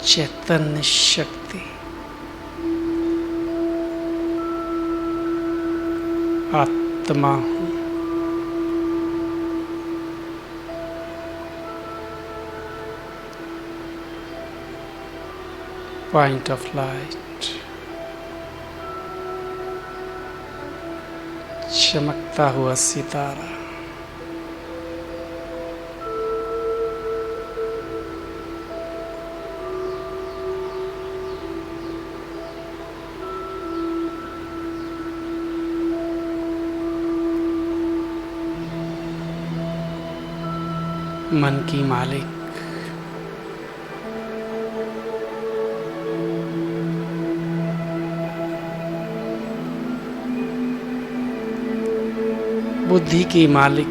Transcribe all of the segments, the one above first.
चैतन्य शक्ति आत्मा हूँ। पॉइंट ऑफ लाइट, चमकता हुआ सितारा। मन की मालिक, बुद्धि की मालिक,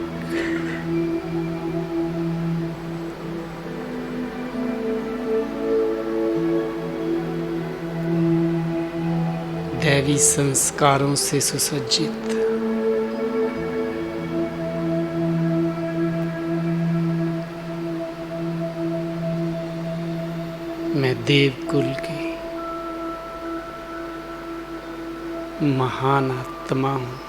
दैवी संस्कारों से सुसज्जित, मैं देवकुल की महान आत्मा हूँ।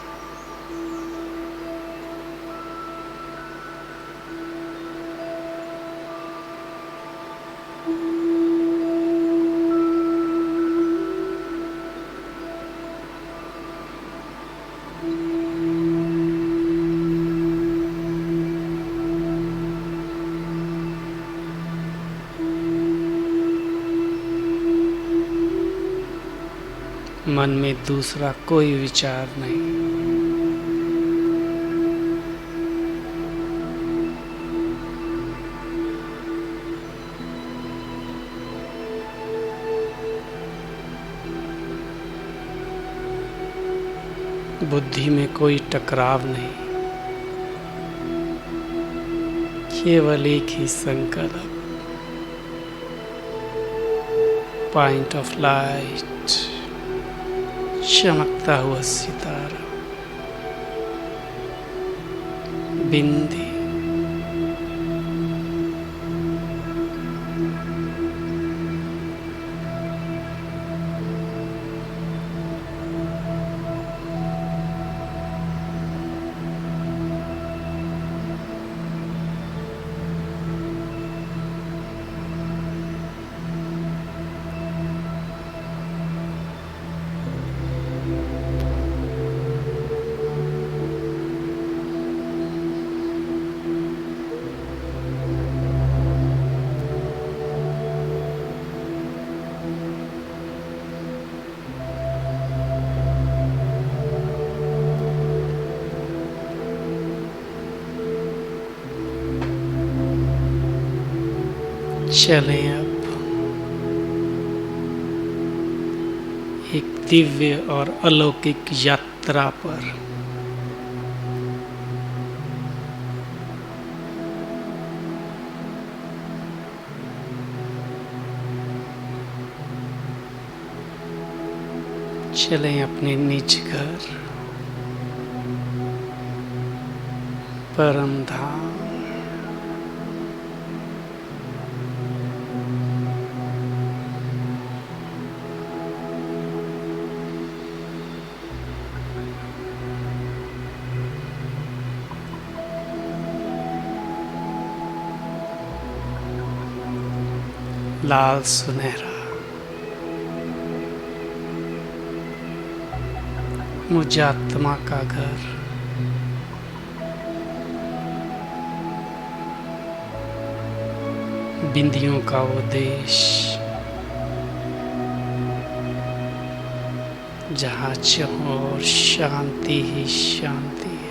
मन में दूसरा कोई विचार नहीं। बुद्धि में कोई टकराव नहीं, केवल एक ही संकल्प। पॉइंट ऑफ लाइट, चमकता हुआ सितारा, बिंदी, चलें अब एक दिव्य और अलौकिक यात्रा पर। चलें अपने निज घर, परम धाम। लाल सुनहरा मुजात्मा का घर, बिंदियों का वो देश जहाँ चाहो और शांति ही शांति है।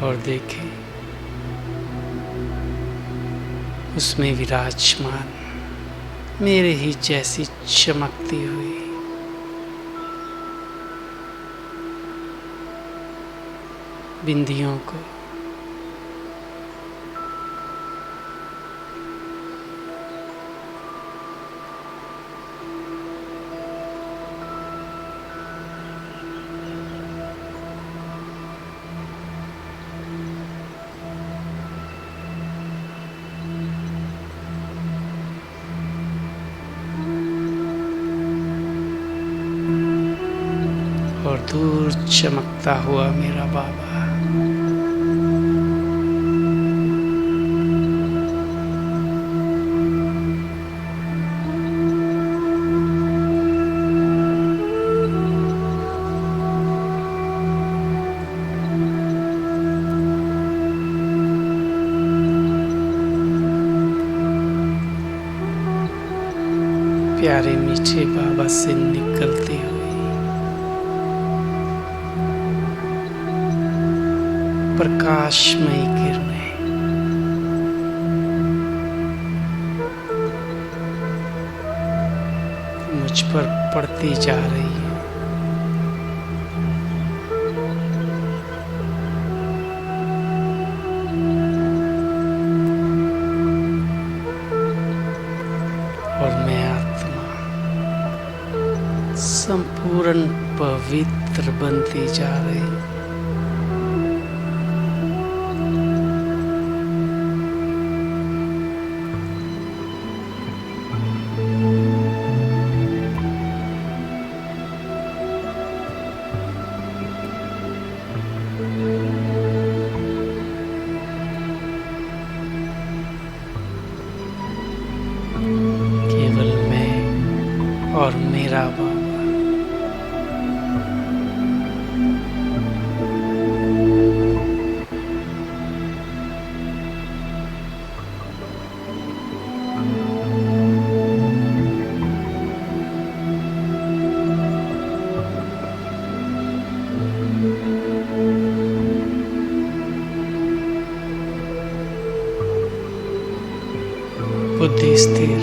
और देखें उसमें विराजमान मेरे ही जैसी चमकती हुई बिंदियों को और दूर चमकता हुआ मेरा बाबा। प्यारे मीठे बाबा से निकलती हुई प्रकाशमयी किरणें मुझ पर पड़ती जा रही है। और मैं संपूर्ण पवित्र बनती जा रही। केवल मैं और मेरा बाबा। बुद्धि स्थिर,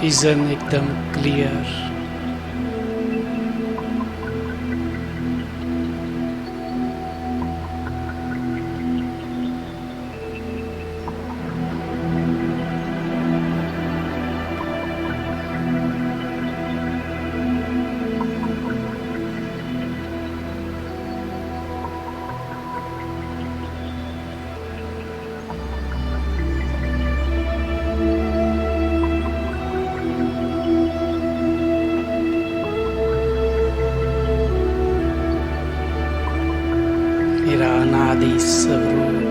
विजन एकदम क्लियर। मेरा अनादि स्वरूप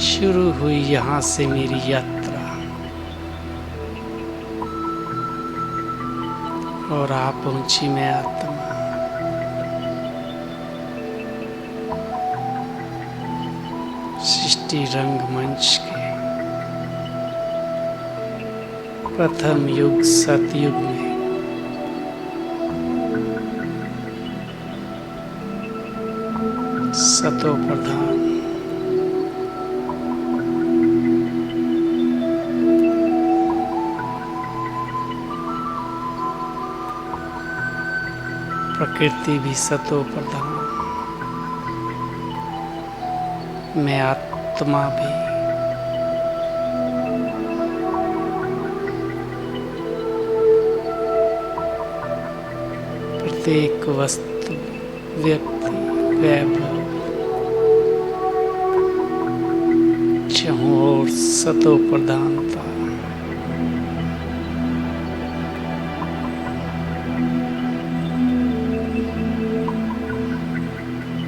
शुरू हुई यहाँ से मेरी यात्रा, और आप पहुंची मैं आत्मा। सृष्टि रंगमंच के प्रथम युग सतयुग में सतो प्रधान प्रकृति भी सतो प्रधान, मैं आत्मा भी। प्रत्येक वस्तु, व्यक्ति, वैभव चाहों और सतो प्रधानता।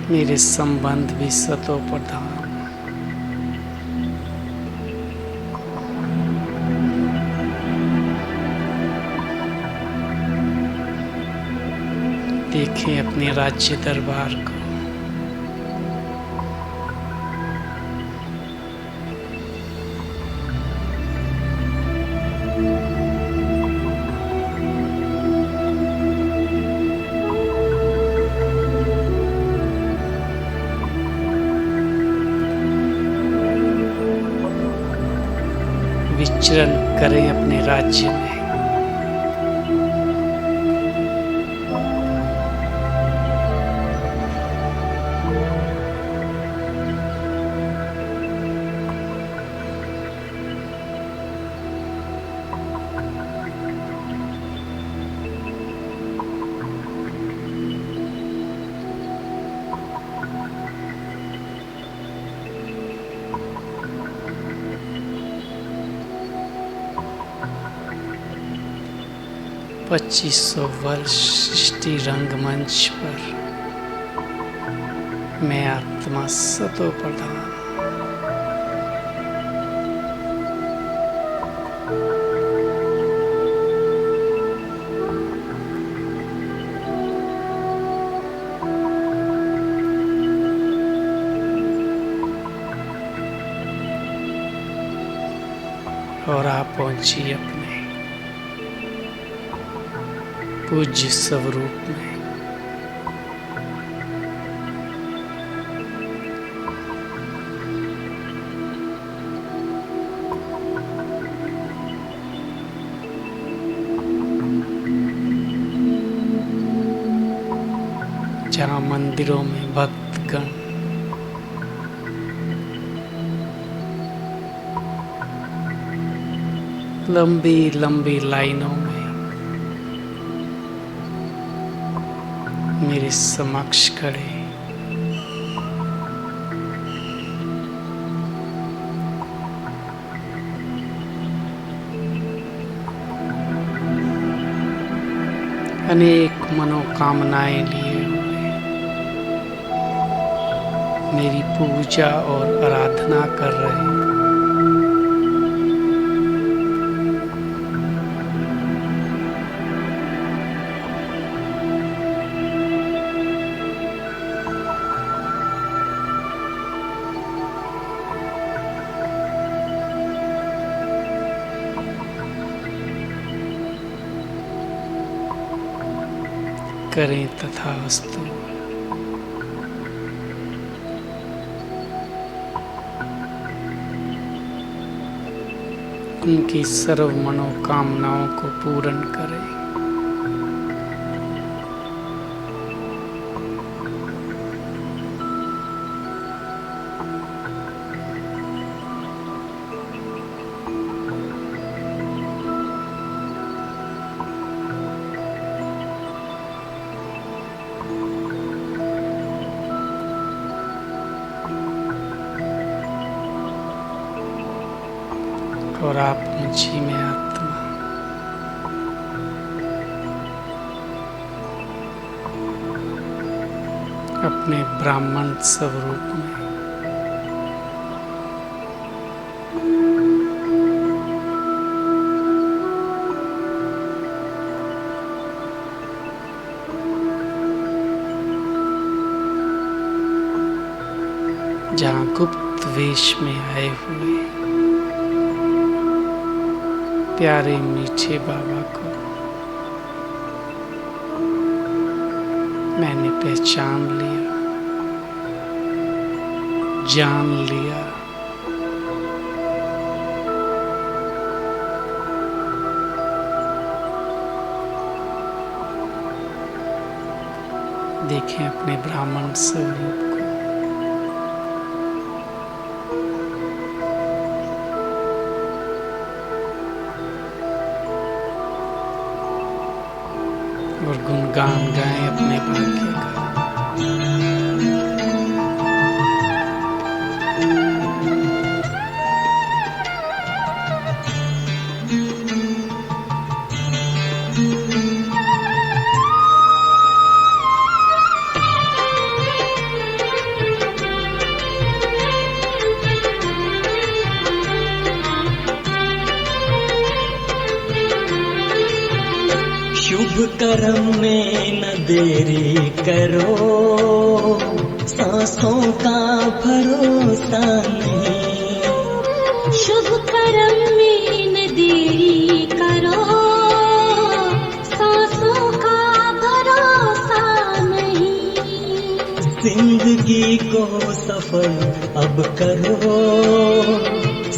मेरे संबंध भी सतो प्रधान। देखें अपने राज्य दरबार को, विचरण करें अपने राज्य में। पच्चीस 2500 वर्ष सृष्टि रंगमंच पर मैं आत्मा सतो प्रधान। और आप पहुंची अपने पूज्य स्वरूप में। जहाँ मंदिरों में भक्तगण लंबी लंबी लाइनों में मेरे समक्ष खड़े, अनेक मनोकामनाएं लिए हुए मेरी पूजा और आराधना कर रहे हैं। करें तथास्तु। उनकी सर्व मनोकामनाओं को पूर्ण करें। और आप मुझी में आत्मा अपने ब्राह्मण स्वरूप में जहाँ गुप्त वेश में आए हुए प्यारे मीठे बाबा को मैंने पहचान लिया, जान लिया। देखें अपने ब्राह्मण स्वरूप को। और गुणगान गाएं अपने भाग्य का। शुभ कर्म में न देरी करो, सांसों का भरोसा नहीं। शुभ कर्म में न देरी करो, सांसों का भरोसा नहीं। जिंदगी को सफल अब करो,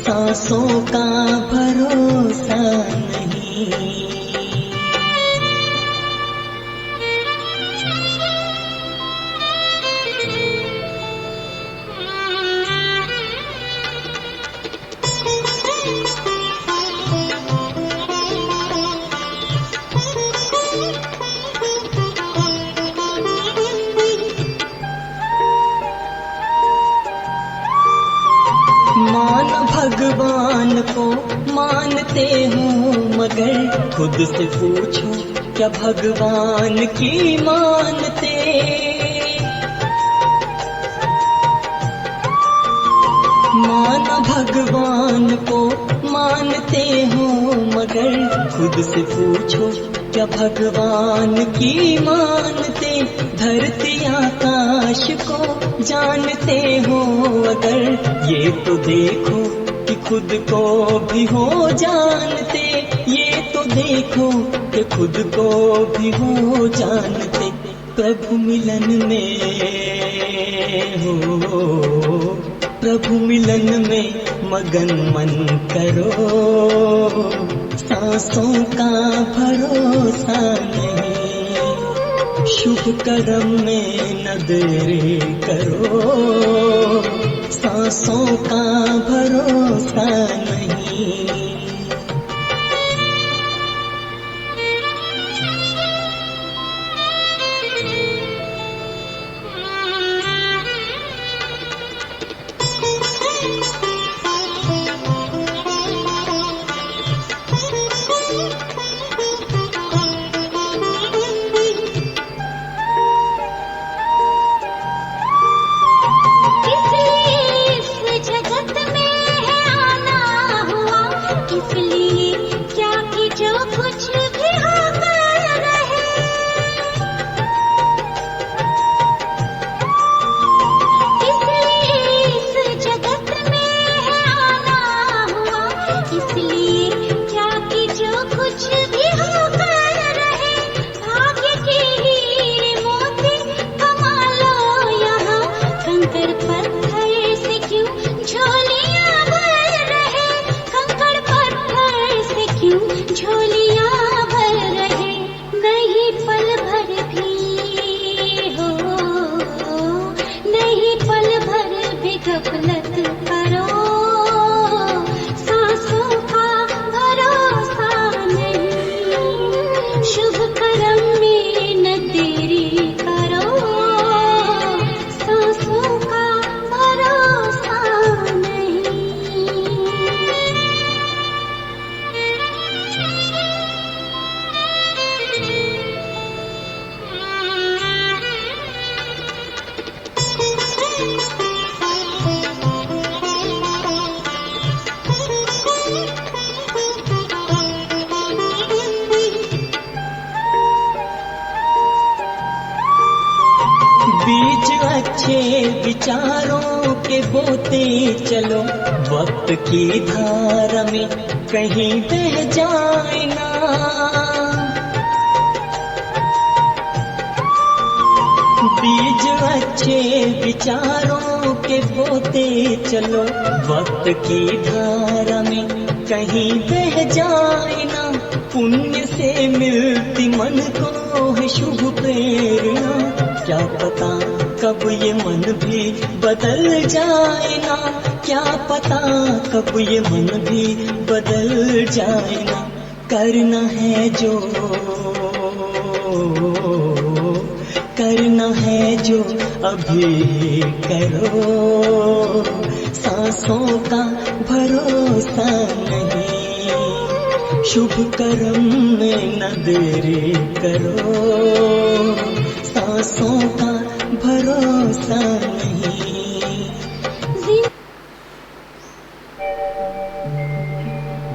सांसों का भरोसा नहीं। मान भगवान को मानते हो मगर खुद से पूछो क्या भगवान की मानते। मान भगवान को मानते हो मगर खुद से पूछो क्या भगवान की मानते। धरती आकाश को जानते हो अगर ये तो देखो कि खुद को भी हो जानते। ये तो देखो कि खुद को भी हो जानते। प्रभु मिलन में हो, प्रभु मिलन में मगन मन करो। सांसों का भरोसा नहीं, शुभ कर्म में न देरी करो। सांसों का भरोसा नहीं। बीच अच्छे विचारों के बोते चलो, वक्त की धारा में कहीं बह जाए ना। बीज अच्छे विचारों के बोते चलो, वक्त की धारा में कहीं बह जाए ना। पुण्य से मिलती मन को है शुभ प्रेरणा, क्या पता कब ये मन भी बदल जाए ना। क्या पता कब ये मन भी बदल जाए ना। करना है जो, करना है जो अभी करो। सांसों का भरोसा नहीं, शुभ कर्म में न देरी करो। सांसों का भरोसा नहीं।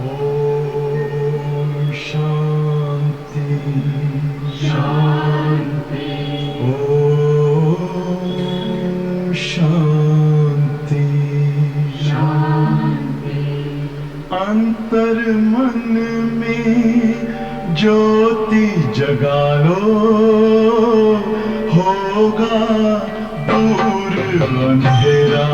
ओम शांति शांति, ओम शांति शांति। अंतर मन में ज्योति जगा लो, होगा दूर अंधेरा।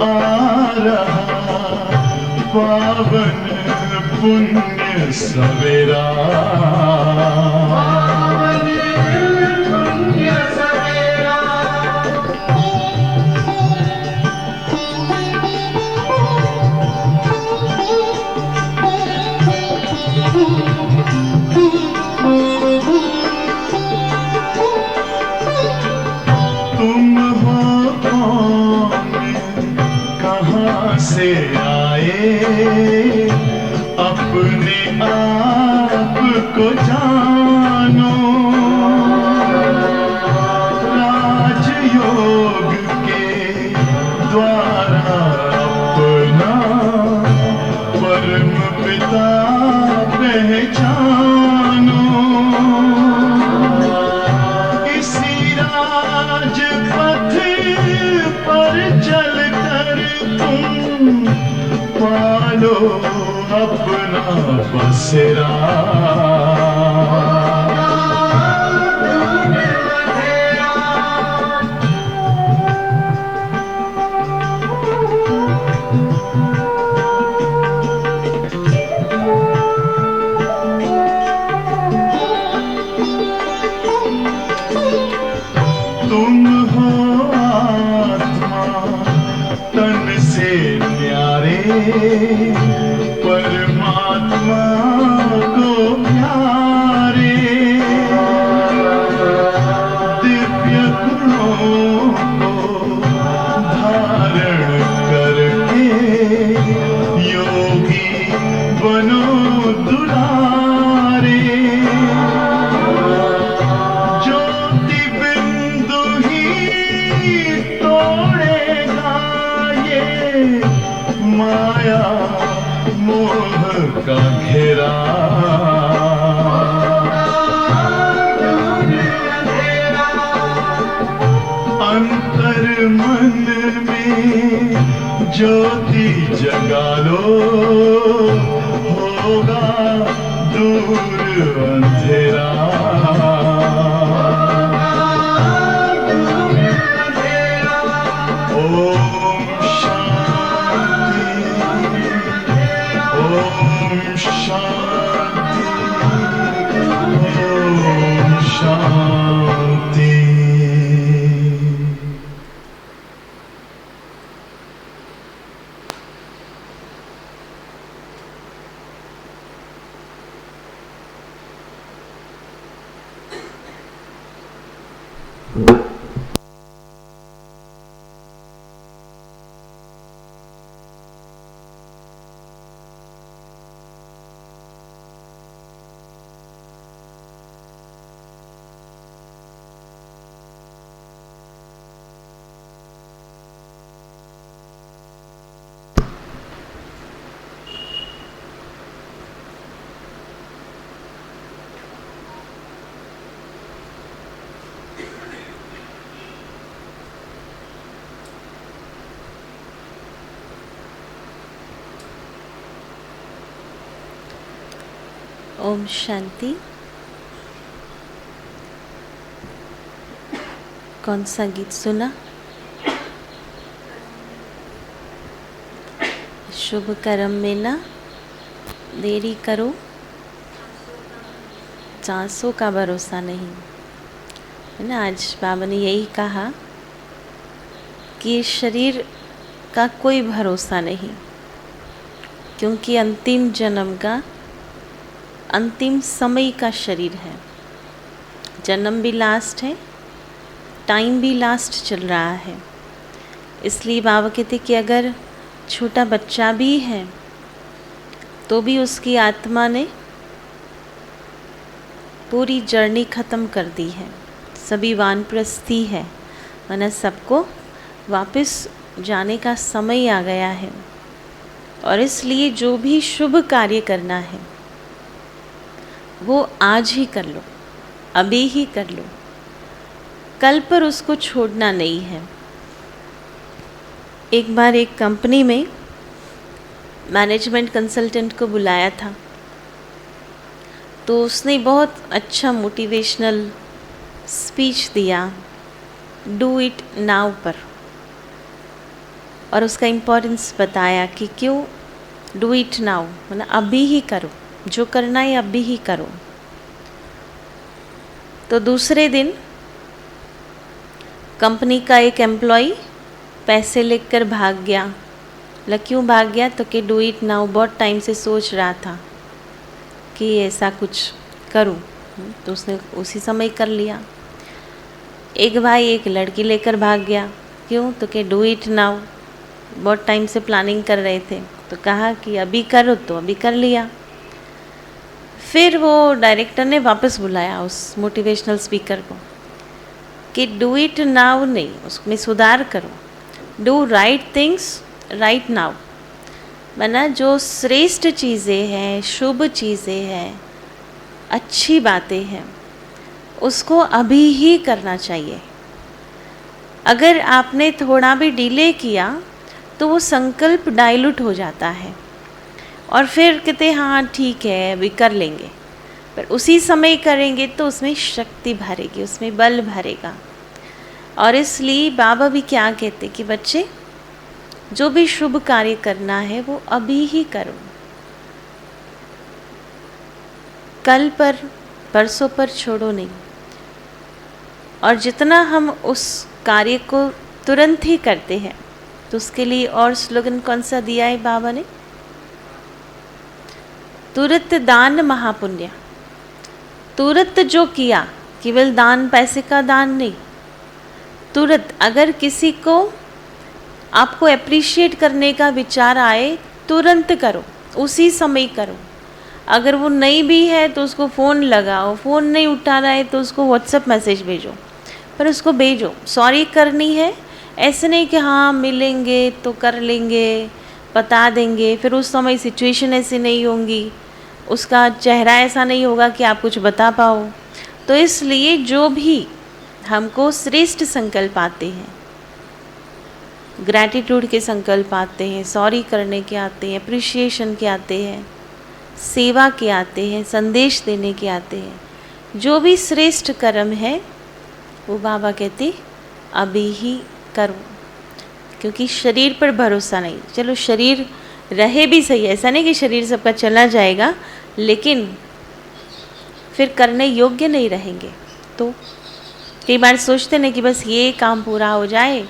आ रहा पावन पुण्य सवेरा। तुम हो कौन, कहाँ से आए, अपने आप को जानो। राजयोग के द्वारा अपना परम पिता पहचानो। इसी राजपथ पर चलकर तुम पालो अपना बसेरा। तुम हो आत्मा तन से न्यारे, परमात्मा को प्यारे। दिव्य गुणों को धारण करके योगी बनो दुलारे। ज्योति बिंदु ही तोड़ेगा ये माया मोह का घेरा। अंतर मन में ज्योति जगा लो, होगा दूर अंधेरा। ओम शांति, ओम शांति, ओम शांति। ओम शांति। कौन सा गीत सुना? शुभ कर्म में ना देरी करो, चांसों का भरोसा नहीं, है ना। आज बाबा ने यही कहा कि इस शरीर का कोई भरोसा नहीं, क्योंकि अंतिम जन्म का अंतिम समय का शरीर है। जन्म भी लास्ट है, टाइम भी लास्ट चल रहा है। इसलिए बाबा कहते कि अगर छोटा बच्चा भी है तो भी उसकी आत्मा ने पूरी जर्नी ख़त्म कर दी है। सभी वानप्रस्थी है, वरना सबको वापस जाने का समय आ गया है। और इसलिए जो भी शुभ कार्य करना है वो आज ही कर लो, अभी ही कर लो, कल पर उसको छोड़ना नहीं है। एक बार एक कंपनी में मैनेजमेंट कंसल्टेंट को बुलाया था, तो उसने बहुत अच्छा मोटिवेशनल स्पीच दिया डू इट नाउ पर। और उसका इम्पोर्टेंस बताया कि क्यों डू इट नाउ, मतलब अभी ही करो, जो करना है अभी ही करो। तो दूसरे दिन कंपनी का एक एम्प्लॉय पैसे लेकर भाग गया। मतलब क्यों भाग गया, तो कि डू इट नाउ, बहुत टाइम से सोच रहा था कि ऐसा कुछ करूं, तो उसने उसी समय कर लिया। एक भाई एक लड़की लेकर भाग गया, क्यों, तो कि डू इट नाउ, बहुत टाइम से प्लानिंग कर रहे थे, तो कहा कि अभी करो, तो अभी कर लिया। फिर वो डायरेक्टर ने वापस बुलाया उस मोटिवेशनल स्पीकर को कि डू इट नाउ नहीं, उसमें सुधार करो, do right things right now. माना जो श्रेष्ठ चीज़ें हैं, शुभ चीज़ें हैं, अच्छी बातें हैं, उसको अभी ही करना चाहिए। अगर आपने थोड़ा भी डिले किया तो वो संकल्प डाइल्यूट हो जाता है और फिर कहते हाँ ठीक है अभी कर लेंगे, पर उसी समय करेंगे तो उसमें शक्ति भरेगी, उसमें बल भरेगा। और इसलिए बाबा भी क्या कहते कि बच्चे जो भी शुभ कार्य करना है वो अभी ही करो, कल पर परसों पर छोड़ो नहीं। और जितना हम उस कार्य को तुरंत ही करते हैं, तो उसके लिए और स्लोगन कौन सा दिया है बाबा ने, तुरंत दान महापुण्य। तुरंत जो किया, केवल दान पैसे का दान नहीं, तुरंत अगर किसी को आपको अप्रिशिएट करने का विचार आए तुरंत करो, उसी समय करो। अगर वो नहीं भी है तो उसको फ़ोन लगाओ, फ़ोन नहीं उठा रहा है तो उसको व्हाट्सएप मैसेज भेजो, पर उसको भेजो। सॉरी करनी है, ऐसे नहीं कि हाँ मिलेंगे तो कर लेंगे, बता देंगे, फिर उस समय सिचुएशन ऐसी नहीं होंगी, उसका चेहरा ऐसा नहीं होगा कि आप कुछ बता पाओ। तो इसलिए जो भी हमको श्रेष्ठ संकल्प आते हैं, ग्रैटिट्यूड के संकल्प आते हैं, सॉरी करने के आते हैं, अप्रिशिएशन के आते हैं, सेवा के आते हैं, संदेश देने के आते हैं, जो भी श्रेष्ठ कर्म है वो बाबा कहते अभी ही करो। क्योंकि शरीर पर भरोसा नहीं, चलो शरीर रहे भी सही, ऐसा नहीं कि शरीर सबका चला जाएगा, लेकिन फिर करने योग्य नहीं रहेंगे। तो कई बार सोचते नहीं कि बस ये काम पूरा हो जाए,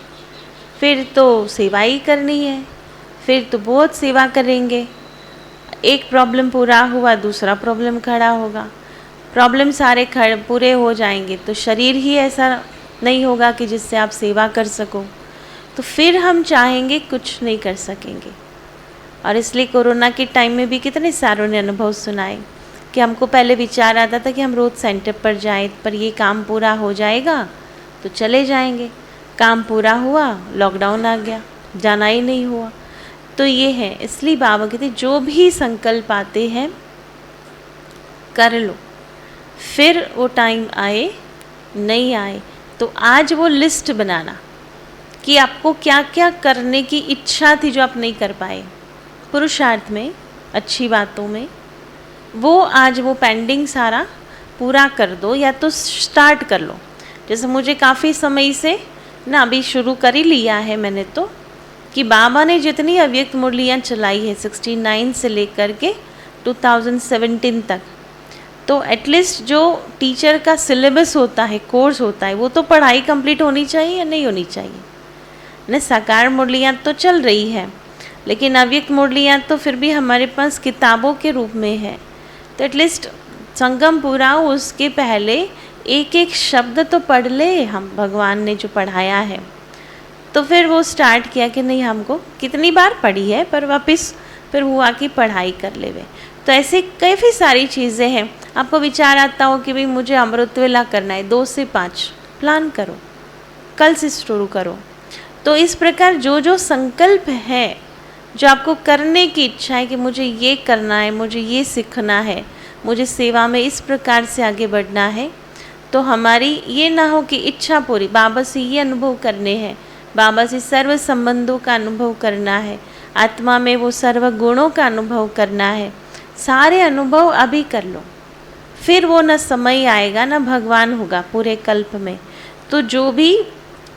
फिर तो सेवा ही करनी है, फिर तो बहुत सेवा करेंगे। एक प्रॉब्लम पूरा हुआ, दूसरा प्रॉब्लम खड़ा होगा, प्रॉब्लम सारे पूरे हो जाएंगे तो शरीर ही ऐसा नहीं होगा कि जिससे आप सेवा कर सको, तो फिर हम चाहेंगे कुछ नहीं कर सकेंगे। और इसलिए कोरोना के टाइम में भी कितने सारों ने अनुभव सुनाए कि हमको पहले विचार आता था कि हम रोज़ सेंटर पर जाएं, पर ये काम पूरा हो जाएगा तो चले जाएंगे। काम पूरा हुआ, लॉकडाउन आ गया, जाना ही नहीं हुआ। तो ये है, इसलिए बाबा कहते जो भी संकल्प आते हैं कर लो, फिर वो टाइम आए नहीं आए तो आज वो लिस्ट बनाना कि आपको क्या क्या करने की इच्छा थी जो आप नहीं कर पाए, पुरुषार्थ में, अच्छी बातों में, वो आज वो पेंडिंग सारा पूरा कर दो या तो स्टार्ट कर लो। जैसे मुझे काफ़ी समय से ना अभी शुरू कर ही लिया है मैंने, तो कि बाबा ने जितनी अव्यक्त मुरलियाँ चलाई है 69 से लेकर के 2017 तक, तो एटलीस्ट जो टीचर का सिलेबस होता है, कोर्स होता है, वो तो पढ़ाई कंप्लीट होनी चाहिए या नहीं होनी चाहिए ना। साकार मुरलियाँ तो चल रही है, लेकिन अव्यक्त मुरलियाँ तो फिर भी हमारे पास किताबों के रूप में है, तो एटलीस्ट संगम पूरा हो उसके पहले एक एक शब्द तो पढ़ ले हम, भगवान ने जो पढ़ाया है। तो फिर वो स्टार्ट किया कि नहीं, हमको कितनी बार पढ़ी है पर वापस फिर हुआ कि पढ़ाई कर ले वे। तो ऐसे काफ़ी सारी चीज़ें हैं। आपको विचार आता हो कि भाई मुझे अमृत वेला करना है, 2 से 5 प्लान करो, कल से शुरू करो। तो इस प्रकार जो जो संकल्प है, जो आपको करने की इच्छा है कि मुझे ये करना है, मुझे ये सीखना है, मुझे सेवा में इस प्रकार से आगे बढ़ना है, तो हमारी ये ना हो कि इच्छा पूरी, बाबा से ये अनुभव करने हैं, बाबा से सर्व संबंधों का अनुभव करना है, आत्मा में वो सर्व गुणों का अनुभव करना है, सारे अनुभव अभी कर लो, फिर वो न समय आएगा न भगवान होगा पूरे कल्प में। तो जो भी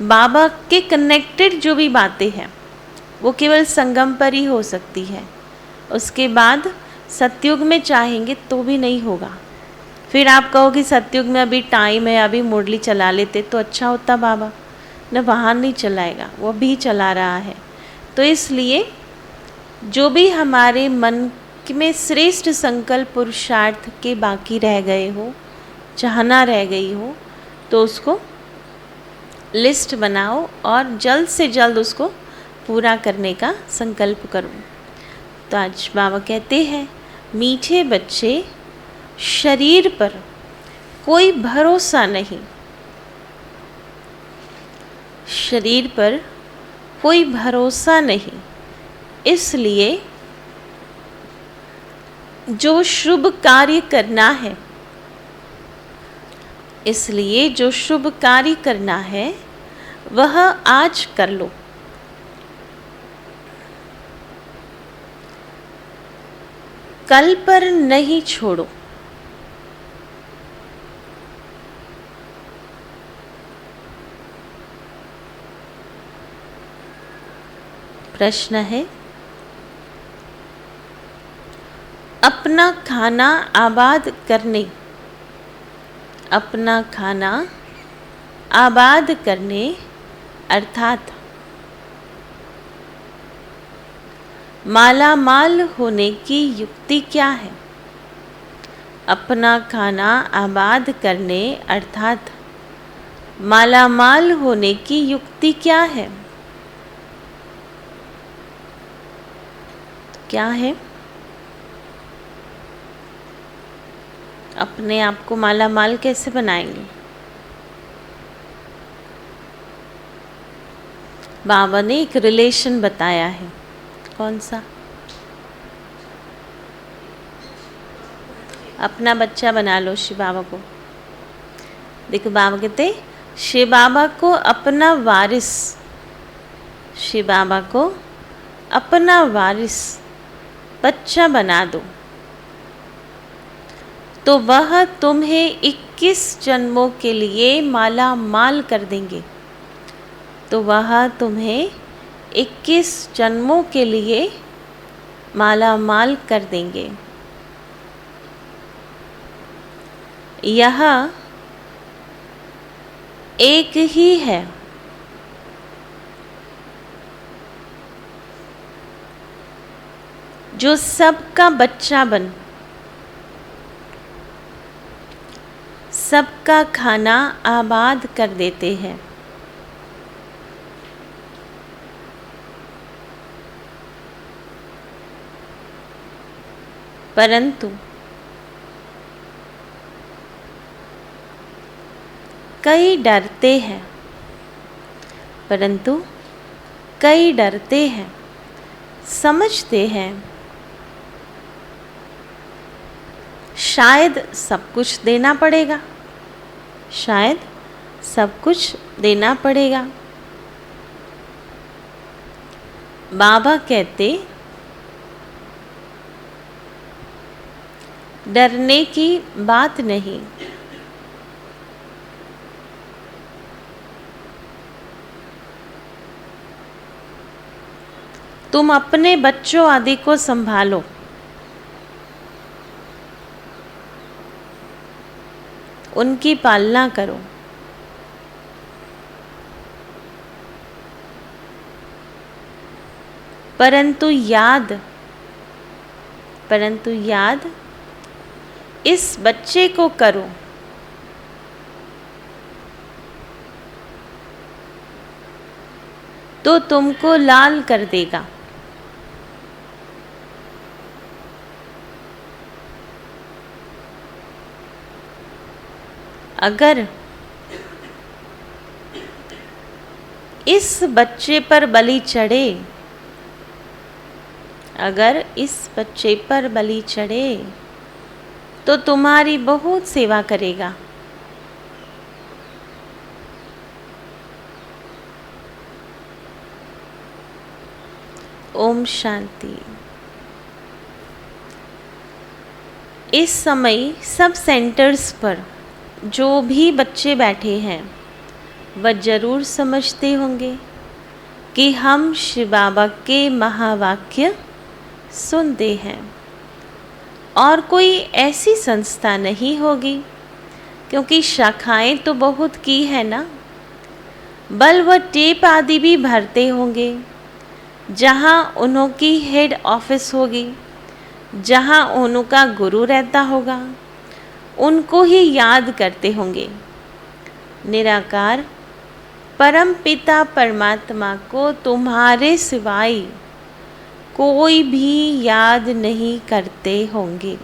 बाबा के कनेक्टेड जो भी बातें हैं वो केवल संगम पर ही हो सकती है। उसके बाद सतयुग में चाहेंगे तो भी नहीं होगा। फिर आप कहो कि सतयुग में अभी टाइम है, अभी मुरली चला लेते तो अच्छा होता बाबा। न वहाँ नहीं चलाएगा, वो भी चला रहा है। तो इसलिए जो भी हमारे मन में श्रेष्ठ संकल्प पुरुषार्थ के बाकी रह गए हो, चाहना रह गई हो, तो उसको लिस्ट बनाओ और जल्द से जल्द उसको पूरा करने का संकल्प करो। तो आज बाबा कहते हैं, मीठे बच्चे, शरीर पर कोई भरोसा नहीं, शरीर पर कोई भरोसा नहीं, इसलिए जो शुभ कार्य करना है, इसलिए जो शुभ कार्य करना है वह आज कर लो। कल पर नहीं छोड़ो। प्रश्न है, अपना खाना आबाद करने, अपना खाना आबाद करने अर्थात माला माल होने की युक्ति क्या है? अपना खाना आबाद करने अर्थात माला माल होने की युक्ति क्या है? क्या है? अपने आप को माला माल कैसे बनाएंगे? बाबा ने एक रिलेशन बताया है। कौन सा? अपना बच्चा बना लो शिव बाबा को। देखो बाबा कहते, शिव बाबा को अपना वारिस, शिव बाबा को अपना वारिस बच्चा बना दो तो वह तुम्हें 21 जन्मों के लिए माला माल कर देंगे, तो वह तुम्हें 21 जन्मों के लिए माला माल कर देंगे। यह एक ही है, जो सबका बच्चा बन सबका खाना आबाद कर देते हैं। परंतु कई डरते हैं, परंतु कई डरते हैं, समझते हैं शायद सब कुछ देना पड़ेगा, शायद सब कुछ देना पड़ेगा। बाबा कहते, डरने की बात नहीं, तुम अपने बच्चों आदि को संभालो, उनकी पालना करो। परंतु याद इस बच्चे को करो, तो तुमको लाल कर देगा। अगर इस बच्चे पर बलि चढ़े, अगर इस बच्चे पर बलि चढ़े तो तुम्हारी बहुत सेवा करेगा। ओम शांति। इस समय सब सेंटर्स पर जो भी बच्चे बैठे हैं वह जरूर समझते होंगे कि हम शिव बाबा के महावाक्य सुनते हैं। और कोई ऐसी संस्था नहीं होगी, क्योंकि शाखाएं तो बहुत की है ना, बल व टेप आदि भी भरते होंगे, जहाँ उन्हों की हेड ऑफिस होगी, जहाँ उन्हों का गुरु रहता होगा, उनको ही याद करते होंगे। निराकार परम पिता परमात्मा को तुम्हारे सिवाय कोई भी याद नहीं करते होंगे।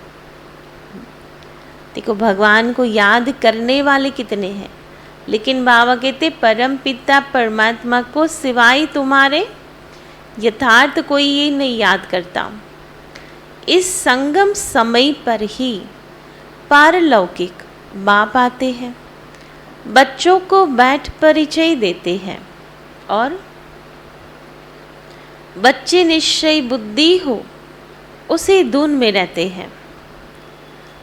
देखो, भगवान को याद करने वाले कितने हैं, लेकिन बाबा कहते परम पिता परमात्मा को सिवाय तुम्हारे यथार्थ कोई ये नहीं याद करता। इस संगम समय पर ही पारलौकिक बाप आते हैं, बच्चों को बैठ परिचय देते हैं, और बच्चे निश्चय बुद्धि हो उसी धुन में रहते हैं।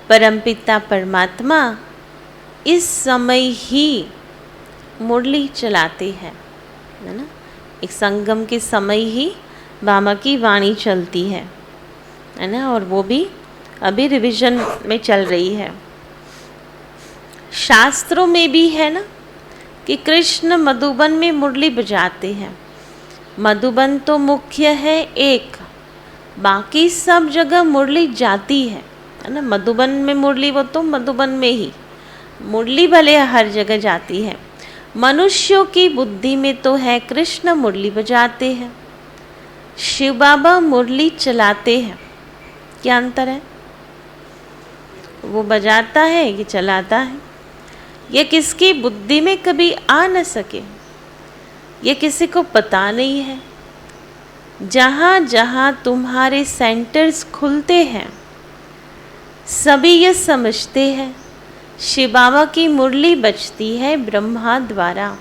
परमपिता परमात्मा इस समय ही मुरली चलाते हैं, है ना। एक संगम के समय ही बाबा की वाणी चलती है ना, और वो भी अभी रिवीजन में चल रही है। शास्त्रों में भी है ना कि कृष्ण मधुबन में मुरली बजाते हैं। मधुबन तो मुख्य है एक, बाकी सब जगह मुरली जाती है ना। मधुबन में मुरली, वो तो मधुबन में ही मुरली भले हर जगह जाती है। मनुष्यों की बुद्धि में तो है कृष्ण मुरली बजाते हैं, शिव बाबा मुरली चलाते हैं। क्या अंतर है? वो बजाता है, ये चलाता है। ये किसकी बुद्धि में कभी आ न सके, ये किसी को पता नहीं है। जहाँ जहाँ तुम्हारे सेंटर्स खुलते हैं, सभी ये समझते हैं शिव बाबा की मुरली बजती है ब्रह्मा द्वारा,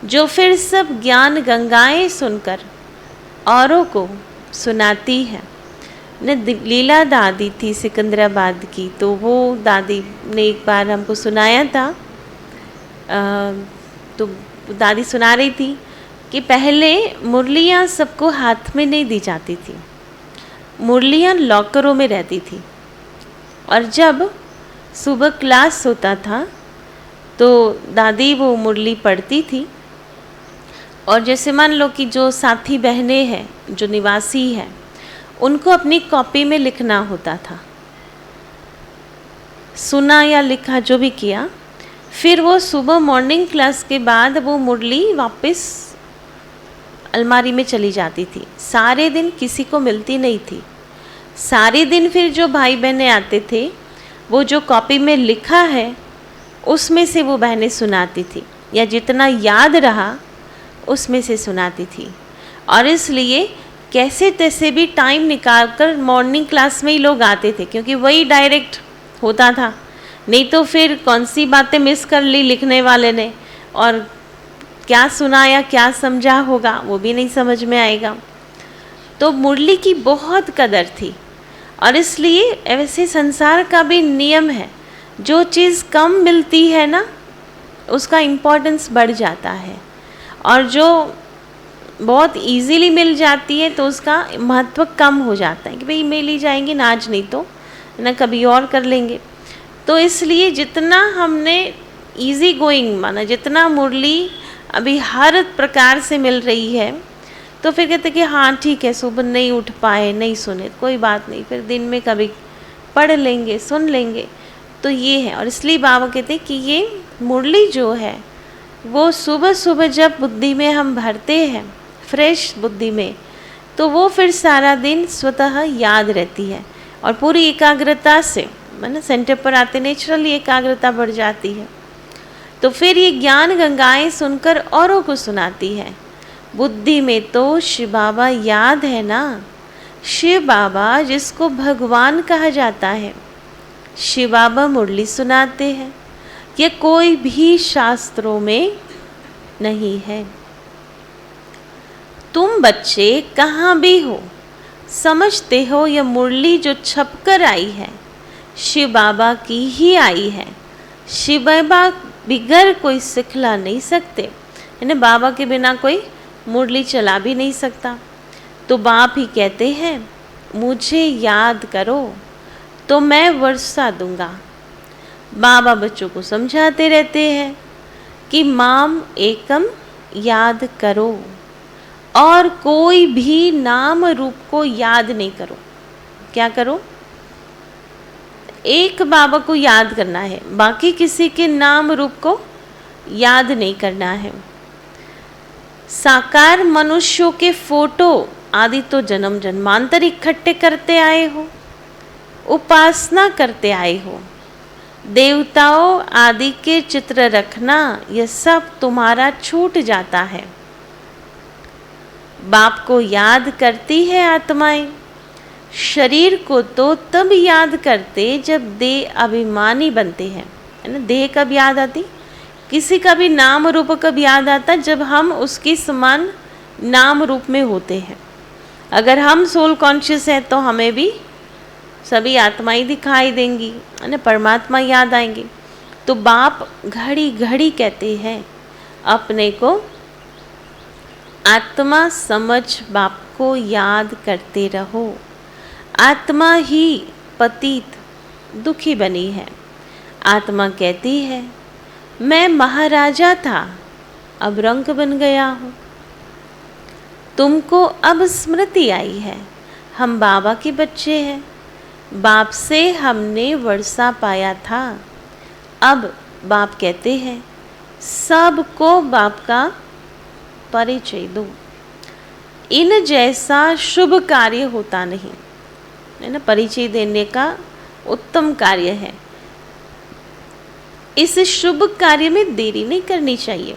जो फिर सब ज्ञान गंगाएं सुनकर औरों को सुनाती है। ने लीला दादी थी सिकंदराबाद की, तो वो दादी ने एक बार हमको सुनाया था। तो दादी सुना रही थी कि पहले मुरलियाँ सबको हाथ में नहीं दी जाती थी, मुरलियाँ लॉकरों में रहती थी। और जब सुबह क्लास होता था तो दादी वो मुरली पढ़ती थी, और जैसे मान लो कि जो साथी बहनें हैं, जो निवासी हैं, उनको अपनी कॉपी में लिखना होता था, सुना या लिखा जो भी किया। फिर वो सुबह मॉर्निंग क्लास के बाद वो मुरली वापस अलमारी में चली जाती थी। सारे दिन किसी को मिलती नहीं थी। सारे दिन फिर जो भाई बहनें आते थे, वो जो कॉपी में लिखा है उसमें से वो बहनें सुनाती थी, या जितना याद रहा उसमें से सुनाती थी। और इसलिए कैसे तैसे भी टाइम निकाल कर मॉर्निंग क्लास में ही लोग आते थे, क्योंकि वही डायरेक्ट होता था। नहीं तो फिर कौन सी बातें मिस कर ली लिखने वाले ने, और क्या सुना या क्या समझा होगा वो भी नहीं समझ में आएगा। तो मुरली की बहुत कदर थी, और इसलिए ऐसे संसार का भी नियम है, जो चीज़ कम मिलती है ना उसका इम्पोर्टेंस बढ़ जाता है, और जो बहुत इजीली मिल जाती है तो उसका महत्व कम हो जाता है कि भाई मिल ही जाएंगे ना, आज नहीं तो ना कभी और कर लेंगे। तो इसलिए जितना हमने इजी गोइंग माना, जितना मुरली अभी हर प्रकार से मिल रही है, तो फिर कहते कि हाँ ठीक है, सुबह नहीं उठ पाए, नहीं सुने, कोई बात नहीं, फिर दिन में कभी पढ़ लेंगे, सुन लेंगे। तो ये है, और इसलिए बाबा कहते हैं कि ये मुरली जो है वो सुबह सुबह जब बुद्धि में हम भरते हैं, फ्रेश बुद्धि में, तो वो फिर सारा दिन स्वतः याद रहती है, और पूरी एकाग्रता से माना सेंटर पर आते नेचुरली एकाग्रता बढ़ जाती है। तो फिर ये ज्ञान गंगाएं सुनकर औरों को सुनाती है। बुद्धि में तो शिव बाबा याद है ना, शिव बाबा जिसको भगवान कहा जाता है, शिव बाबा मुरली सुनाते हैं। ये कोई भी शास्त्रों में नहीं है। तुम बच्चे कहाँ भी हो, समझते हो यह मुरली जो छपकर आई है शिव बाबा की ही आई है। शिव बाबा बिगर कोई सिखला नहीं सकते, यानी बाबा के बिना कोई मुरली चला भी नहीं सकता। तो बाप ही कहते हैं मुझे याद करो तो मैं वर्षा दूंगा। बाबा बच्चों को समझाते रहते हैं कि माम एकम याद करो, और कोई भी नाम रूप को याद नहीं करो। क्या करो? एक बाबा को याद करना है, बाकी किसी के नाम रूप को याद नहीं करना है। साकार मनुष्यों के फोटो आदि तो जन्म जन्मांतर इकट्ठे करते आए हो, उपासना करते आए हो। देवताओं आदि के चित्र रखना यह सब तुम्हारा छूट जाता है। बाप को याद करती है आत्माएं। शरीर को तो तब याद करते जब देह अभिमानी बनते हैं, है ना। देह कब याद आती? किसी का भी नाम रूप कब याद आता? जब हम उसकी समान नाम रूप में होते हैं। अगर हम सोल कॉन्शियस हैं तो हमें भी सभी आत्माएं दिखाई देंगी, है ना, परमात्मा याद आएंगे। तो बाप घड़ी घड़ी कहते हैं अपने को आत्मा समझ बाप को याद करते रहो। आत्मा ही पतित दुखी बनी है। आत्मा कहती है मैं महाराजा था, अब रंक बन गया हूँ। तुमको अब स्मृति आई है, हम बाबा के बच्चे हैं। बाप से हमने वर्षा पाया था। अब बाप कहते हैं सबको बाप का परिचय दो। इन जैसा शुभ कार्य होता नहीं, है ना। परिचय देने का उत्तम कार्य है। इस शुभ कार्य में देरी नहीं करनी चाहिए।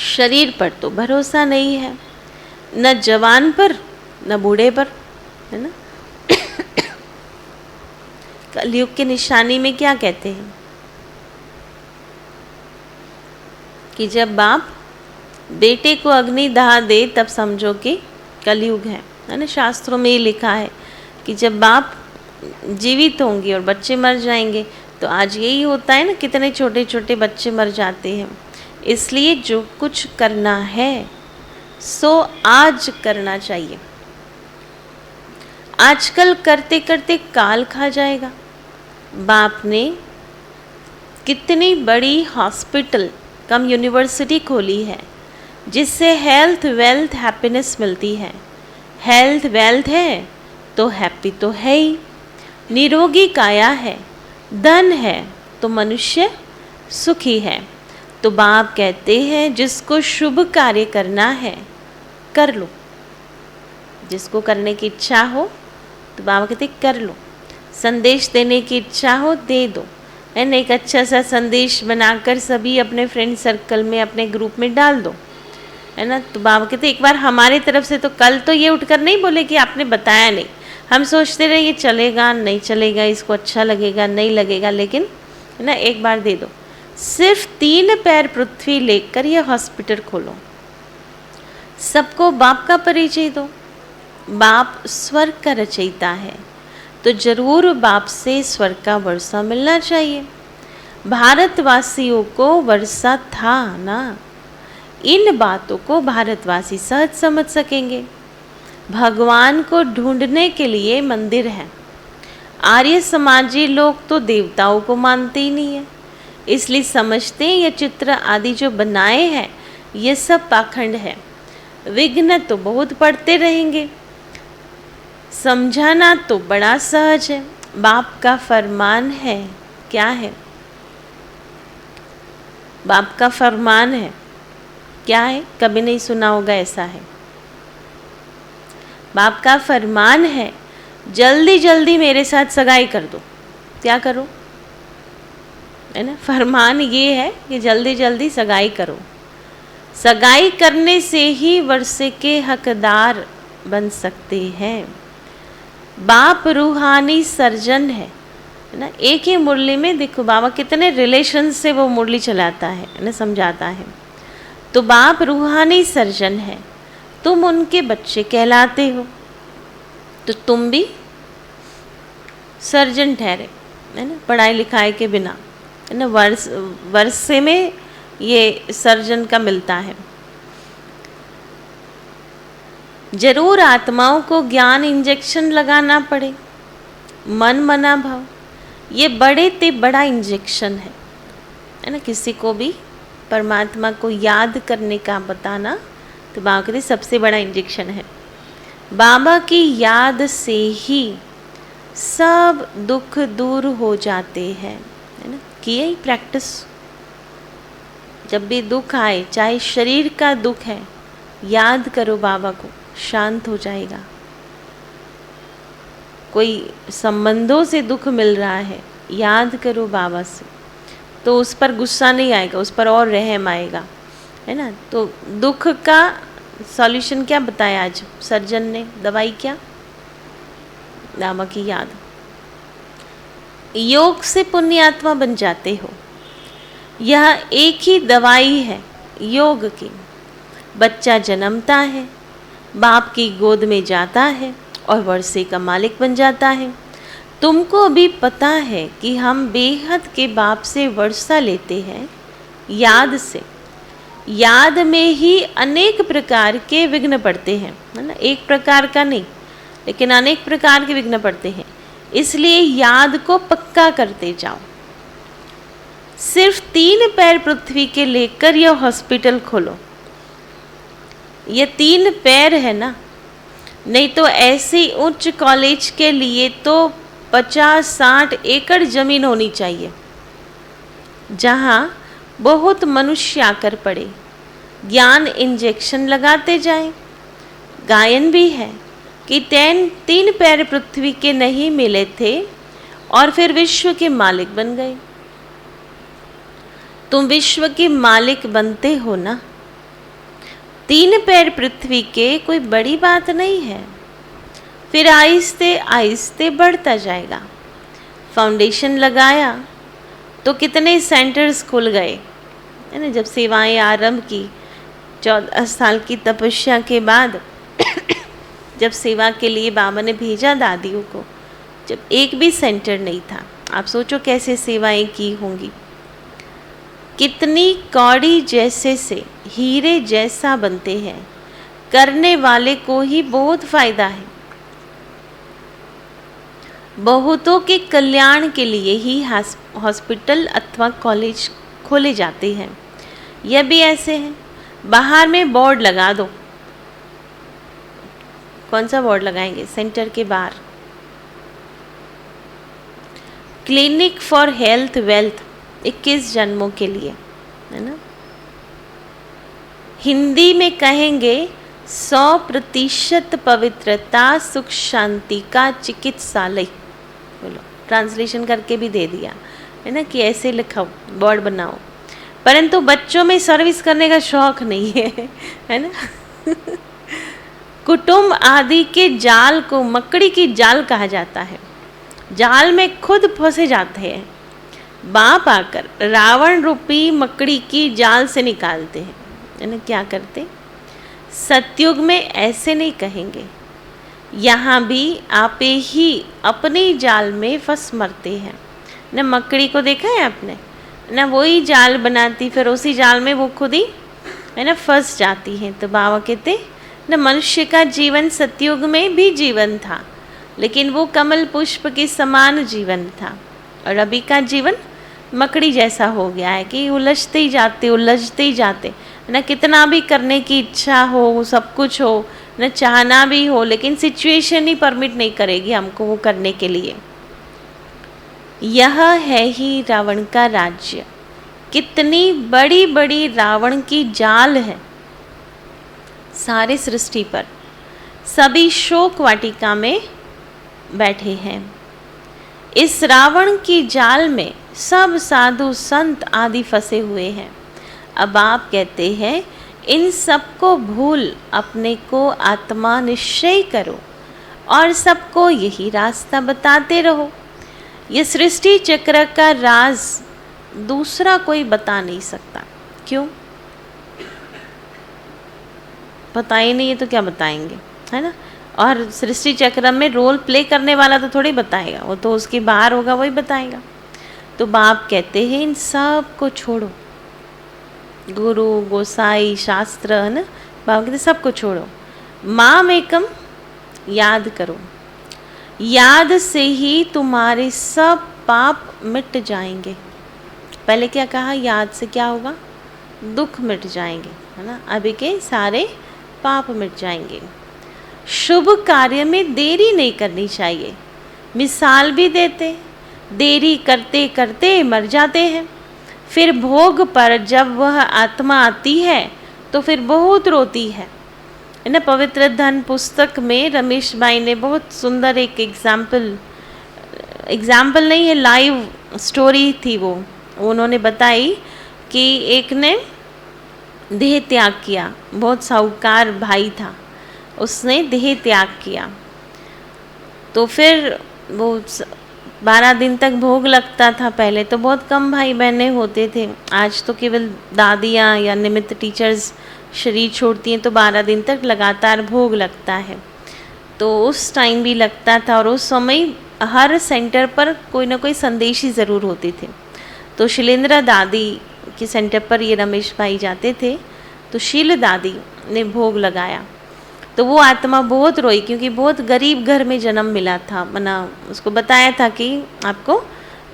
शरीर पर तो भरोसा नहीं है, न जवान पर न बूढ़े पर, है ना। कलयुग की निशानी में क्या कहते हैं कि जब बाप बेटे को अग्नि दहा दे तब समझो कि कलयुग है ना। शास्त्रों में ही लिखा है कि जब बाप जीवित होंगे और बच्चे मर जाएंगे, तो आज यही होता है ना, कितने छोटे छोटे बच्चे मर जाते हैं। इसलिए जो कुछ करना है सो आज करना चाहिए। आजकल करते करते काल खा जाएगा। बाप ने कितनी बड़ी हॉस्पिटल कम यूनिवर्सिटी खोली है, जिससे हेल्थ वेल्थ हैप्पीनेस मिलती है। हेल्थ वेल्थ है तो हैप्पी तो है ही। निरोगी काया है, धन है तो मनुष्य सुखी है। तो बाप कहते हैं जिसको शुभ कार्य करना है कर लो। जिसको करने की इच्छा हो तो बाबा कहते कर लो। संदेश देने की इच्छा हो दे दो, है ना। एक अच्छा सा संदेश बनाकर सभी अपने फ्रेंड सर्कल में अपने ग्रुप में डाल दो, है ना। तो बाबा कहते एक बार हमारी तरफ से तो कल तो ये उठकर नहीं बोले कि आपने बताया नहीं। हम सोचते रहे ये चलेगा नहीं चलेगा, इसको अच्छा लगेगा नहीं लगेगा, लेकिन है ना एक बार दे दो। सिर्फ 3 पैर पृथ्वी लेकर यह हॉस्पिटल खोलो। सबको बाप का परिचय दो। बाप स्वर्ग का रचयिता है, तो जरूर बाप से स्वर्ग का वर्षा मिलना चाहिए। भारतवासियों को वर्षा था ना। इन बातों को भारतवासी सहज समझ सकेंगे। भगवान को ढूंढने के लिए मंदिर है। आर्य समाजी लोग तो देवताओं को मानते ही नहीं है, इसलिए समझते हैं ये चित्र आदि जो बनाए हैं ये सब पाखंड है। विघ्न तो बहुत पड़ते रहेंगे। समझाना तो बड़ा सहज है। बाप का फरमान है, क्या है? बाप का फरमान है, क्या है? कभी नहीं सुना होगा, ऐसा है। बाप का फरमान है जल्दी जल्दी मेरे साथ सगाई कर दो। क्या करो, है ना। फरमान ये है कि जल्दी जल्दी सगाई करो। सगाई करने से ही वर्षे के हकदार बन सकते हैं। बाप रूहानी सर्जन है ना। एक ही मुरली में देखो बाबा कितने रिलेशन से वो मुरली चलाता है ना, समझाता है। तो बाप रूहानी सर्जन है, तुम उनके बच्चे कहलाते हो, तो तुम भी सर्जन ठहरे, है ना, पढ़ाई लिखाई के बिना, है ना। वर्षे में ये सर्जन का मिलता है। जरूर आत्माओं को ज्ञान इंजेक्शन लगाना पड़े, मन मना भाव, ये बड़े ते बड़ा इंजेक्शन है ना। किसी को भी परमात्मा को याद करने का बताना तो बाबा कहते सबसे बड़ा इंजेक्शन है। बाबा की याद से ही सब दुख दूर हो जाते हैं, है ना। किए ही प्रैक्टिस, जब भी दुख आए, चाहे शरीर का दुख है, याद करो बाबा को, शांत हो जाएगा। कोई संबंधों से दुख मिल रहा है, याद करो बाबा से, तो उस पर गुस्सा नहीं आएगा, उस पर और रहम आएगा, है ना। तो दुख का सॉल्यूशन क्या बताया आज सर्जन ने, दवाई क्या, बाबा की याद। योग से पुण्यात्मा बन जाते हो, यह एक ही दवाई है योग की। बच्चा जन्मता है, बाप की गोद में जाता है और वर्षे का मालिक बन जाता है। तुमको भी पता है कि हम बेहद के बाप से वर्षा लेते हैं याद से। याद में ही अनेक प्रकार के विघ्न पड़ते हैं, है ना। एक प्रकार का नहीं, लेकिन अनेक प्रकार के विघ्न पड़ते हैं। इसलिए याद को पक्का करते जाओ। सिर्फ 3 पैर पृथ्वी के लेकर यह हॉस्पिटल खोलो। ये 3 पैर है ना, नहीं तो ऐसे उच्च कॉलेज के लिए तो 50-60 एकड़ जमीन होनी चाहिए, जहाँ बहुत मनुष्य आकर पड़े, ज्ञान इंजेक्शन लगाते जाएं। गायन भी है कि 3 पैर पृथ्वी के नहीं मिले थे और फिर विश्व के मालिक बन गए। तुम विश्व के मालिक बनते हो ना। 3 पैर पृथ्वी के कोई बड़ी बात नहीं है, फिर आहिस्ते आहिस्ते बढ़ता जाएगा। फाउंडेशन लगाया तो कितने सेंटर्स खुल गए, है ना। जब सेवाएं आरंभ की 14 साल की तपस्या के बाद जब सेवा के लिए बाबा ने भेजा दादियों को, जब एक भी सेंटर नहीं था, आप सोचो कैसे सेवाएं की होंगी। कितनी कौड़ी जैसे से हीरे जैसा बनते हैं, करने वाले को ही बहुत फायदा है। बहुतों के कल्याण के लिए ही हॉस्पिटल अथवा कॉलेज खोले जाते हैं। यह भी ऐसे है, बाहर में बोर्ड लगा दो। कौन सा बोर्ड लगाएंगे? सेंटर के बाहर, क्लिनिक फॉर हेल्थ वेल्थ 21 जन्मों के लिए, है ना। हिंदी में कहेंगे 100% पवित्रता सुख शांति का चिकित्सालय। बोलो, ट्रांसलेशन करके भी दे दिया है ना कि ऐसे लिखाओ, बोर्ड बनाओ। परंतु बच्चों में सर्विस करने का शौक नहीं है ना। कुटुंब आदि के जाल को मकड़ी की जाल कहा जाता है। जाल में खुद फंसे जाते हैं, बाप आकर रावण रूपी मकड़ी की जाल से निकालते हैं, है ना। क्या करते? सतयुग में ऐसे नहीं कहेंगे, यहाँ भी आप ही अपने जाल में फंस मरते हैं ना। मकड़ी को देखा है आपने ना, वही जाल बनाती, फिर उसी जाल में वो खुद ही, है ना, फंस जाती है। तो बाबा कहते ना, मनुष्य का जीवन सतयुग में भी जीवन था, लेकिन वो कमल पुष्प के समान जीवन था। और अभी का जीवन मकड़ी जैसा हो गया है कि उलझते ही जाते ना। कितना भी करने की इच्छा हो, सब कुछ हो ना, चाहना भी हो, लेकिन सिचुएशन ही परमिट नहीं करेगी हमको वो करने के लिए। यह है ही रावण का राज्य। कितनी बड़ी बड़ी रावण की जाल है सारे सृष्टि पर। सभी शोक वाटिका में बैठे हैं। इस रावण की जाल में सब साधु संत आदि फंसे हुए हैं। अब आप कहते हैं इन सबको भूल अपने को आत्मा निश्चय करो और सबको यही रास्ता बताते रहो। ये सृष्टि चक्र का राज दूसरा कोई बता नहीं सकता। क्यों? पता ही नहीं है तो क्या बताएंगे, है ना। और सृष्टि चक्र में रोल प्ले करने वाला तो थोड़ी बताएगा, वो तो उसके बाहर होगा, वही बताएगा। तो बाप कहते हैं इन सब को छोड़ो, गुरु गोसाई शास्त्र, है ना। बाप कहते सबको छोड़ो, माम एकम याद करो, याद से ही तुम्हारे सब पाप मिट जाएंगे। पहले क्या कहा, याद से क्या होगा, दुख मिट जाएंगे, है ना, अभी के सारे पाप मिट जाएंगे। शुभ कार्य में देरी नहीं करनी चाहिए। मिसाल भी देते, देरी करते करते मर जाते हैं। फिर भोग पर जब वह आत्मा आती है तो फिर बहुत रोती है ना। पवित्र धन पुस्तक में रमेश भाई ने बहुत सुंदर एक एग्जाम्पल नहीं है, लाइव स्टोरी थी वो उन्होंने बताई कि एक ने देह त्याग किया, बहुत साहूकार भाई था, उसने देह त्याग किया। तो फिर वो 12 दिन तक भोग लगता था। पहले तो बहुत कम भाई बहनें होते थे, आज तो केवल दादियाँ या निमित्त टीचर्स शरीर छोड़ती हैं तो 12 दिन तक लगातार भोग लगता है। तो उस टाइम भी लगता था और उस समय हर सेंटर पर कोई ना कोई संदेशी ज़रूर होते थे। तो शीलेंद्र दादी के सेंटर पर ये रमेश भाई जाते थे, तो शील दादी ने भोग लगाया तो वो आत्मा बहुत रोई, क्योंकि बहुत गरीब घर में जन्म मिला था, मना उसको बताया था कि आपको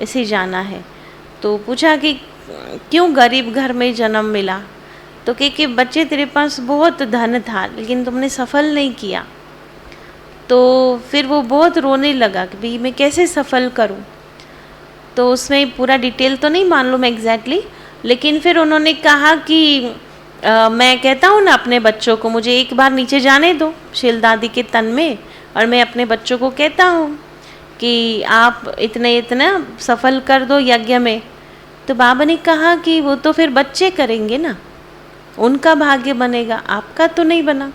ऐसे जाना है। तो पूछा कि क्यों गरीब घर में जन्म मिला, तो कि बच्चे तेरे पास बहुत धन था लेकिन तुमने सफल नहीं किया। तो फिर वो बहुत रोने लगा कि भाई मैं कैसे सफल करूं। तो उसमें पूरा डिटेल तो नहीं मालूम एग्जैक्टली, लेकिन फिर उन्होंने कहा कि मैं कहता हूँ ना अपने बच्चों को, मुझे एक बार नीचे जाने दो शील दादी के तन में, और मैं अपने बच्चों को कहता हूँ कि आप इतना सफल कर दो यज्ञ में। तो बाबा ने कहा कि वो तो फिर बच्चे करेंगे ना, उनका भाग्य बनेगा, आपका तो नहीं बना।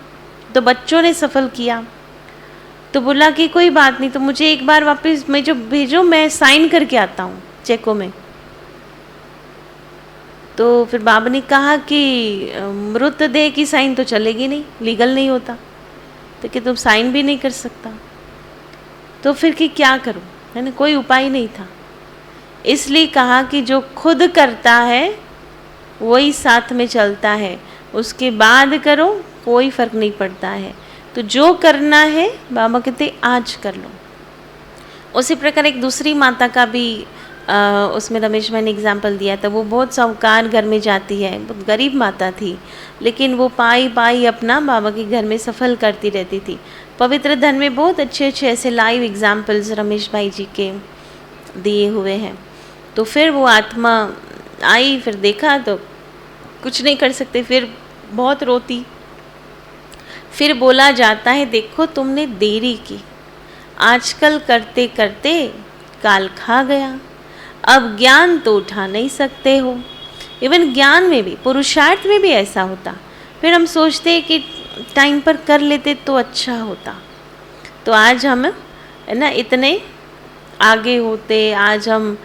तो बच्चों ने सफल किया। तो बोला कि कोई बात नहीं, तो मुझे एक बार वापस मैं जो भेजो, मैं साइन करके आता हूँ चेकों में। तो फिर बाबा ने कहा कि मृतदेह की साइन तो चलेगी नहीं, लीगल नहीं होता, तो कि तुम साइन भी नहीं कर सकता। तो फिर कि क्या करूं, है ना, कोई उपाय नहीं था। इसलिए कहा कि जो खुद करता है वही साथ में चलता है, उसके बाद करो कोई फर्क नहीं पड़ता है। तो जो करना है बाबा कहते आज कर लो। उसी प्रकार एक दूसरी माता का भी उसमें रमेश भाई ने एग्जाम्पल दिया था। वो बहुत साहूकार घर में जाती है, बहुत गरीब माता थी, लेकिन वो पाई अपना बाबा के घर में सफल करती रहती थी। पवित्र धन में बहुत अच्छे ऐसे लाइव एग्जाम्पल्स रमेश भाई जी के दिए हुए हैं। तो फिर वो आत्मा आई, फिर देखा तो कुछ नहीं कर सकते, फिर बहुत रोती। फिर बोला जाता है देखो तुमने देरी की, आजकल करते करते काल खा गया, अब ज्ञान तो उठा नहीं सकते हो। इवन ज्ञान में भी, पुरुषार्थ में भी ऐसा होता। फिर हम सोचते कि टाइम पर कर लेते तो अच्छा होता। तो आज हम है ना इतने आगे होते, आज हम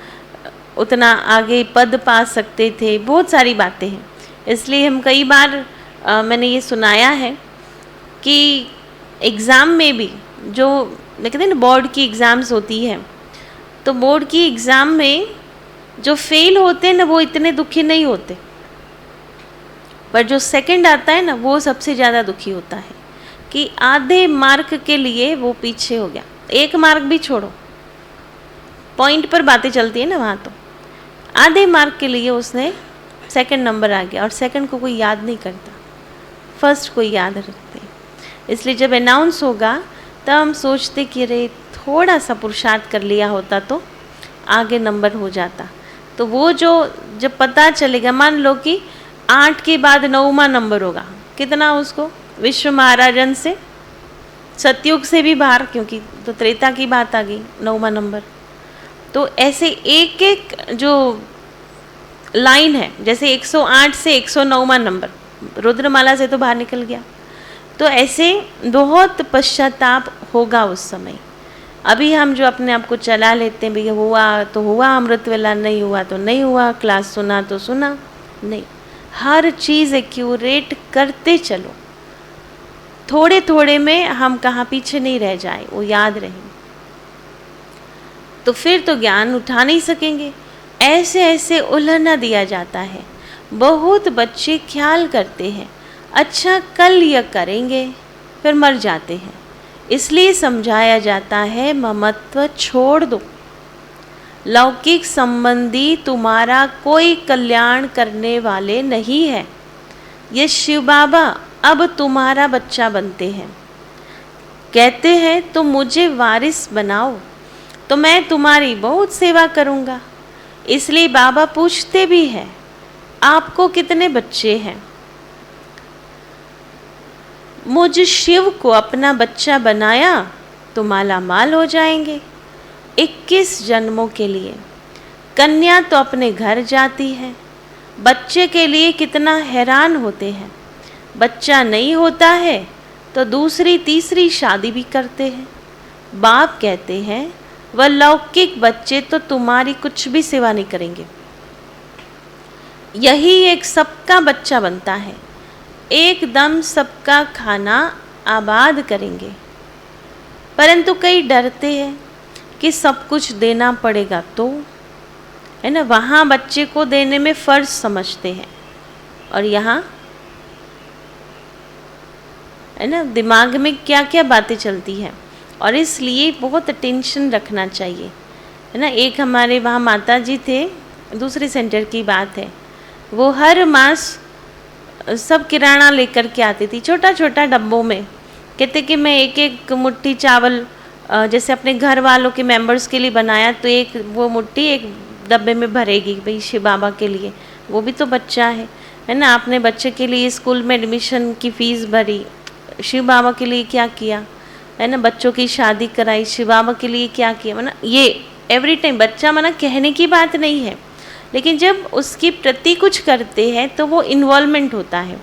उतना आगे पद पा सकते थे, बहुत सारी बातें हैं। इसलिए हम कई बार मैंने ये सुनाया है कि एग्ज़ाम में भी जो कहते हैं ना बोर्ड की एग्ज़ाम्स होती है, तो बोर्ड की एग्ज़ाम में जो फेल होते हैं ना वो इतने दुखी नहीं होते, पर जो सेकंड आता है ना वो सबसे ज़्यादा दुखी होता है कि आधे मार्क के लिए वो पीछे हो गया। 1 मार्क भी छोड़ो, पॉइंट पर बातें चलती है ना वहाँ, तो आधे मार्क के लिए उसने सेकंड नंबर आ गया, और सेकंड को कोई याद नहीं करता, फर्स्ट को याद रखते। इसलिए जब अनाउंस होगा तब हम सोचते कि अरे थोड़ा सा पुरुषार्थ कर लिया होता तो आगे नंबर हो जाता। तो वो जो जब पता चलेगा, मान लो कि 8 के बाद 9वां नंबर होगा, कितना उसको, विश्व महाराजन से, सतयुग से भी बाहर, क्योंकि तो त्रेता की बात आ गई, 9वां नंबर। तो ऐसे एक एक जो लाइन है, जैसे 108 से 109वां नंबर, रुद्रमाला से तो बाहर निकल गया। तो ऐसे बहुत पश्चाताप होगा उस समय। अभी हम जो अपने आप को चला लेते हैं, भैया हुआ तो हुआ, अमृत वेला, नहीं हुआ तो नहीं हुआ, क्लास सुना तो सुना, नहीं, हर चीज़ एक्यूरेट करते चलो, थोड़े थोड़े में हम कहाँ पीछे नहीं रह जाए, वो याद रहे, तो फिर तो ज्ञान उठा नहीं सकेंगे। ऐसे ऐसे उलझना दिया जाता है। बहुत बच्चे ख्याल करते हैं अच्छा कल यह करेंगे, फिर मर जाते हैं। इसलिए समझाया जाता है ममत्व छोड़ दो, लौकिक संबंधी तुम्हारा कोई कल्याण करने वाले नहीं है। ये शिव बाबा अब तुम्हारा बच्चा बनते हैं, कहते हैं तुम मुझे वारिस बनाओ तो मैं तुम्हारी बहुत सेवा करूँगा। इसलिए बाबा पूछते भी हैं आपको कितने बच्चे हैं। मुझ शिव को अपना बच्चा बनाया तो माला माल हो जाएंगे 21 जन्मों के लिए। कन्या तो अपने घर जाती है, बच्चे के लिए कितना हैरान होते हैं। बच्चा नहीं होता है तो दूसरी तीसरी शादी भी करते हैं। बाप कहते हैं वह लौकिक बच्चे तो तुम्हारी कुछ भी सेवा नहीं करेंगे, यही एक सबका बच्चा बनता है, एकदम सबका खाना आबाद करेंगे। परंतु कई डरते हैं कि सब कुछ देना पड़ेगा तो, है ना, वहाँ बच्चे को देने में फ़र्ज समझते हैं और यहाँ, है ना, दिमाग में क्या क्या बातें चलती हैं। और इसलिए बहुत अटेंशन रखना चाहिए, है ना। एक हमारे वहाँ माता जी थे, दूसरे सेंटर की बात है, वो हर मास सब किराना लेकर के आती थी छोटा छोटा डब्बों में। कहते कि मैं एक एक मुट्ठी चावल जैसे अपने घर वालों के मेंबर्स के लिए बनाया तो एक वो मुट्ठी एक डब्बे में भरेगी भाई शिव बाबा के लिए, वो भी तो बच्चा है ना। आपने बच्चे के लिए स्कूल में एडमिशन की फ़ीस भरी, शिव बाबा के लिए क्या किया, है ना। बच्चों की शादी कराई, शिव बाबा के लिए क्या किया, है ना। ये एवरी टाइम बच्चा मना कहने की बात नहीं है, लेकिन जब उसके प्रति कुछ करते हैं तो वो इन्वॉल्वमेंट होता है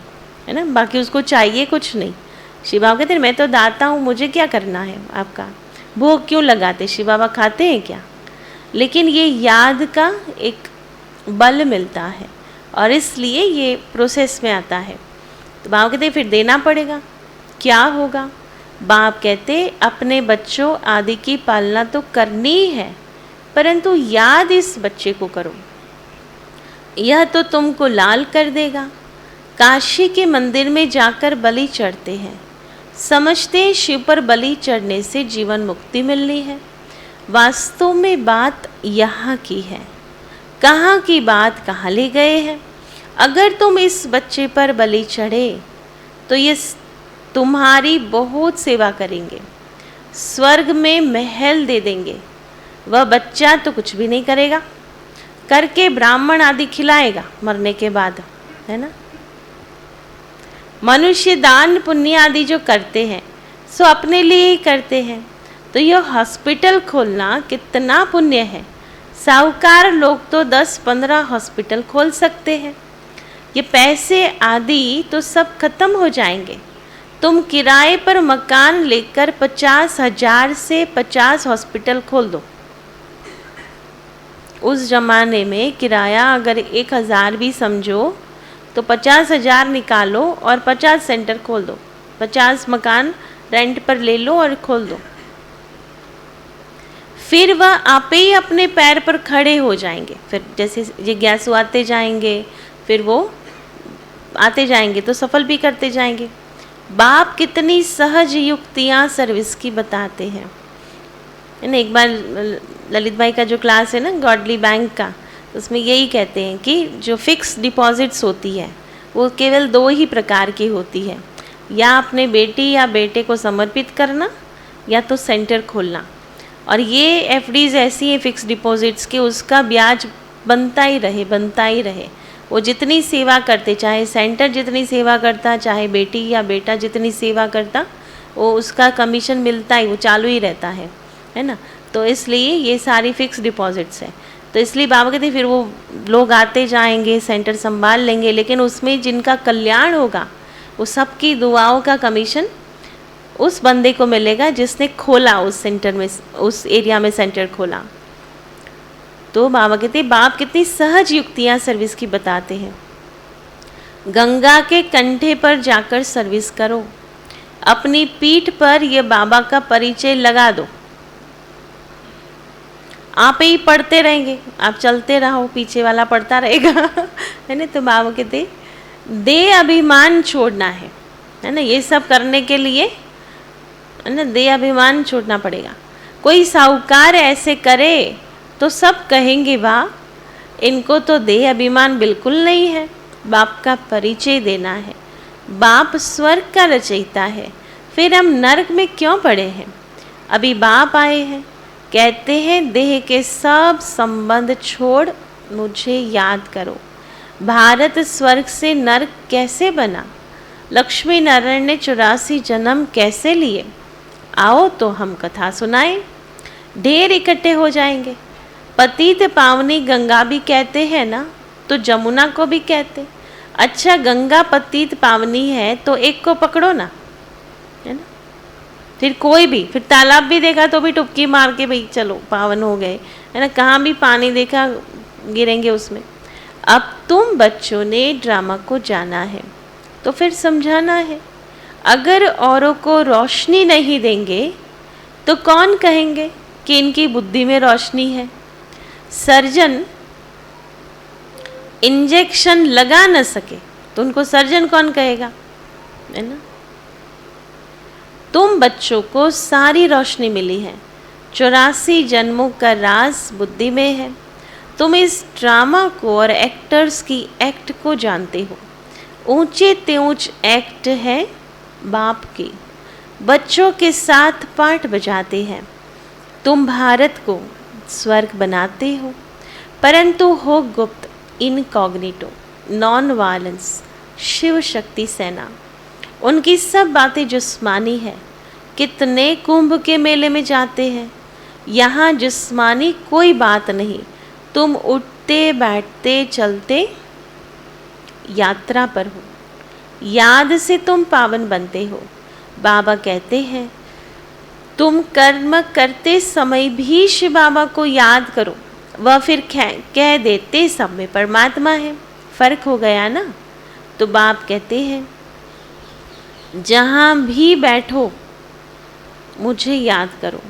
ना। बाकी उसको चाहिए कुछ नहीं। शिव बाबा कहते हैं मैं तो दाता हूँ, मुझे क्या करना है आपका, भोग क्यों लगाते, शिव बाबा खाते हैं क्या। लेकिन ये याद का एक बल मिलता है और इसलिए ये प्रोसेस में आता है। तो बाबा कहते फिर देना पड़ेगा, क्या होगा। बाप कहते अपने बच्चों आदि की पालना तो करनी ही है, परंतु याद इस बच्चे को करो, यह तो तुमको लाल कर देगा। काशी के मंदिर में जाकर बलि चढ़ते हैं, समझते हैं शिव पर बलि चढ़ने से जीवन मुक्ति मिलनी है। वास्तव में बात यहाँ की है, कहाँ की बात कहाँ ले गए हैं। अगर तुम इस बच्चे पर बलि चढ़े तो ये तुम्हारी बहुत सेवा करेंगे, स्वर्ग में महल दे देंगे। वह बच्चा तो कुछ भी नहीं करेगा, करके ब्राह्मण आदि खिलाएगा मरने के बाद, है ना। मनुष्य दान पुण्य आदि जो करते हैं सो अपने लिए ही करते हैं। तो यह हॉस्पिटल खोलना कितना पुण्य है। साहूकार लोग तो 10-15 हॉस्पिटल खोल सकते हैं। ये पैसे आदि तो सब खत्म हो जाएंगे। तुम किराए पर मकान लेकर 50,000 से 50 हॉस्पिटल खोल दो। उस जमाने में किराया अगर 1,000 भी समझो तो 50,000 निकालो और 50 सेंटर खोल दो, 50 मकान रेंट पर ले लो और खोल दो। फिर वह आप ही अपने पैर पर खड़े हो जाएंगे। फिर जैसे जिज्ञासु आते जाएंगे, फिर वो आते जाएंगे तो सफल भी करते जाएंगे। बाप कितनी सहज युक्तियाँ सर्विस की बताते हैं, है ना। एक बार ललित भाई का जो क्लास है ना गॉडली बैंक का, उसमें यही कहते हैं कि जो फिक्स डिपॉजिट्स होती है वो केवल 2 ही प्रकार की होती है, या अपने बेटी या बेटे को समर्पित करना या तो सेंटर खोलना। और ये एफडीज़ ऐसी हैं फिक्स डिपॉजिट्स के, उसका ब्याज बनता ही रहे। वो जितनी सेवा करते, चाहे सेंटर जितनी सेवा करता, चाहे बेटी या बेटा जितनी सेवा करता, वो उसका कमीशन मिलता ही, वो चालू ही रहता है ना। तो इसलिए ये सारी फिक्स डिपॉजिट्स हैं। तो इसलिए बाबा कहते फिर वो लोग आते जाएंगे, सेंटर संभाल लेंगे, लेकिन उसमें जिनका कल्याण होगा वो सबकी दुआओं का कमीशन उस बंदे को मिलेगा जिसने खोला उस सेंटर में, उस एरिया में सेंटर खोला। तो बाबा कहते बाप कितनी सहज युक्तियाँ सर्विस की बताते हैं। गंगा के कंठे पर जाकर सर्विस करो, अपनी पीठ पर ये बाबा का परिचय लगा दो। आप ही पढ़ते रहेंगे, आप चलते रहो, पीछे वाला पढ़ता रहेगा है ना। तो बाबा कहते दे अभिमान छोड़ना है ना। ये सब करने के लिए है ना, देह अभिमान छोड़ना पड़ेगा। कोई साहूकार ऐसे करे तो सब कहेंगे वाह, इनको तो देह अभिमान बिल्कुल नहीं है। बाप का परिचय देना है। बाप स्वर्ग का रचयिता है, फिर हम नरक में क्यों पड़े हैं। अभी बाप आए हैं, कहते हैं देह के सब संबंध छोड़ मुझे याद करो। भारत स्वर्ग से नरक कैसे बना, लक्ष्मी नारायण ने 84 जन्म कैसे लिए। आओ तो हम कथा सुनाएं। ढेर इकट्ठे हो जाएंगे। पतित पावनी गंगा भी कहते हैं ना, तो जमुना को भी कहते। अच्छा, गंगा पतित पावनी है तो एक को पकड़ो ना, है ना। फिर कोई भी, फिर तालाब भी देखा तो भी टुपकी मार के भाई चलो पावन हो गए, है ना। कहाँ भी पानी देखा गिरेंगे उसमें। अब तुम बच्चों ने ड्रामा को जाना है तो फिर समझाना है। अगर औरों को रोशनी नहीं देंगे तो कौन कहेंगे कि इनकी बुद्धि में रोशनी है। सर्जन इंजेक्शन लगा न सके तो उनको सर्जन कौन कहेगा, है ना। तुम बच्चों को सारी रोशनी मिली है। 84 जन्मों का राज बुद्धि में है। तुम इस ड्रामा को और एक्टर्स की एक्ट को जानते हो। ऊंचे ते ऊंच एक्ट है बाप की। बच्चों के साथ पाठ बजाते हैं। तुम भारत को स्वर्ग बनाते हो, परंतु हो गुप्त, incognito, non violence, Shiv Shakti सेना। उनकी सब बातें जिस्मानी है। कितने कुंभ के मेले में जाते हैं, यहाँ जिस्मानी कोई बात नहीं। तुम उठते बैठते चलते यात्रा पर हो। याद से तुम पावन बनते हो। बाबा कहते हैं तुम कर्म करते समय भी शिव बाबा को याद करो। वह फिर कह देते सब में परमात्मा है। फर्क हो गया ना। तो बाप कहते हैं जहाँ भी बैठो मुझे याद करो।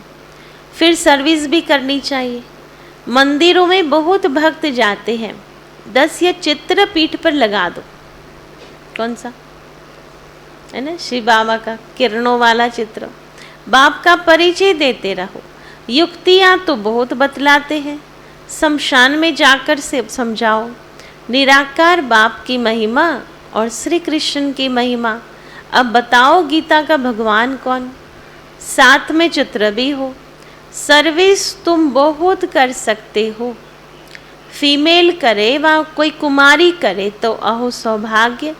फिर सर्विस भी करनी चाहिए। मंदिरों में बहुत भक्त जाते हैं। 10 या चित्र पीठ पर लगा दो। कौन सा, है ना, शिव बाबा का किरणों वाला चित्र। बाप का परिचय देते रहो। युक्तियाँ तो बहुत बतलाते हैं, शमशान में जाकर से समझाओ। निराकार बाप की महिमा और श्री कृष्ण की महिमा। अब बताओ गीता का भगवान कौन। साथ में चित्र भी हो। सर्विस तुम बहुत कर सकते हो। फीमेल करे व कोई कुमारी करे तो अहो सौभाग्य।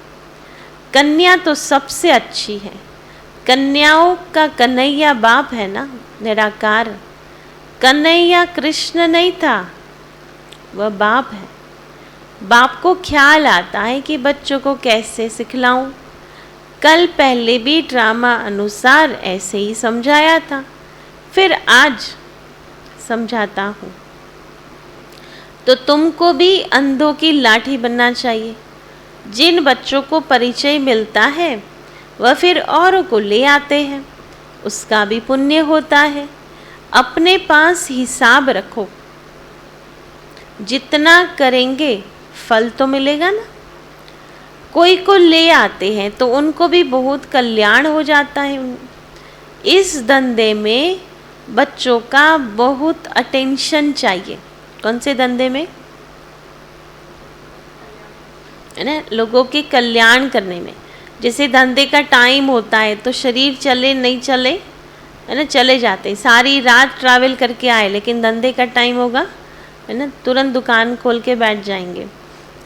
कन्या तो सबसे अच्छी है। कन्याओं का कन्हैया बाप है ना, निराकार। कन्हैया कृष्ण नहीं था, वह बाप है। बाप को ख्याल आता है कि बच्चों को कैसे सिखलाऊं। कल पहले भी ड्रामा अनुसार ऐसे ही समझाया था, फिर आज समझाता हूँ। तो तुमको भी अंधों की लाठी बनना चाहिए। जिन बच्चों को परिचय मिलता है वह फिर औरों को ले आते हैं, उसका भी पुण्य होता है। अपने पास हिसाब रखो, जितना करेंगे फल तो मिलेगा ना। कोई को ले आते हैं तो उनको भी बहुत कल्याण हो जाता है। इस धंधे में बच्चों का बहुत अटेंशन चाहिए। कौन से धंधे में, है ना, लोगों के कल्याण करने में। जैसे धंधे का टाइम होता है तो शरीर चले नहीं चले, है ना, चले जाते हैं। सारी रात ट्रैवल करके आए, लेकिन धंधे का टाइम होगा, है ना, तुरंत दुकान खोल के बैठ जाएंगे।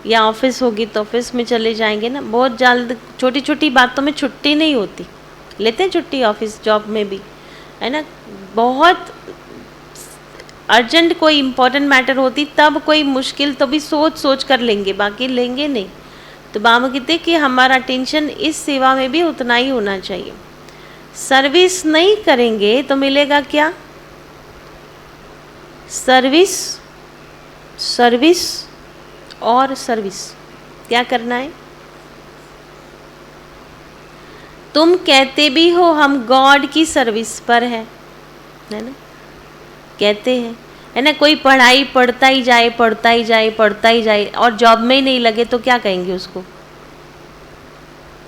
या ऑफिस होगी तो ऑफिस में चले जाएंगे ना। बहुत जल्द छोटी छोटी बातों में छुट्टी नहीं होती, लेते हैं छुट्टी ऑफिस जॉब में भी, है ना। बहुत अर्जेंट कोई इम्पोर्टेंट मैटर होती तब कोई मुश्किल तो भी सोच सोच कर लेंगे, बाकी लेंगे नहीं। तो बाबा कहते कि हमारा अटेंशन इस सेवा में भी उतना ही होना चाहिए। सर्विस नहीं करेंगे तो मिलेगा क्या। सर्विस सर्विस और सर्विस क्या करना है। तुम कहते भी हो हम गॉड की सर्विस पर है ना, कहते हैं, है ना। कोई पढ़ाई पढ़ता ही जाए, पढ़ता ही जाए, पढ़ता ही जाए और जॉब में ही नहीं लगे तो क्या कहेंगे उसको।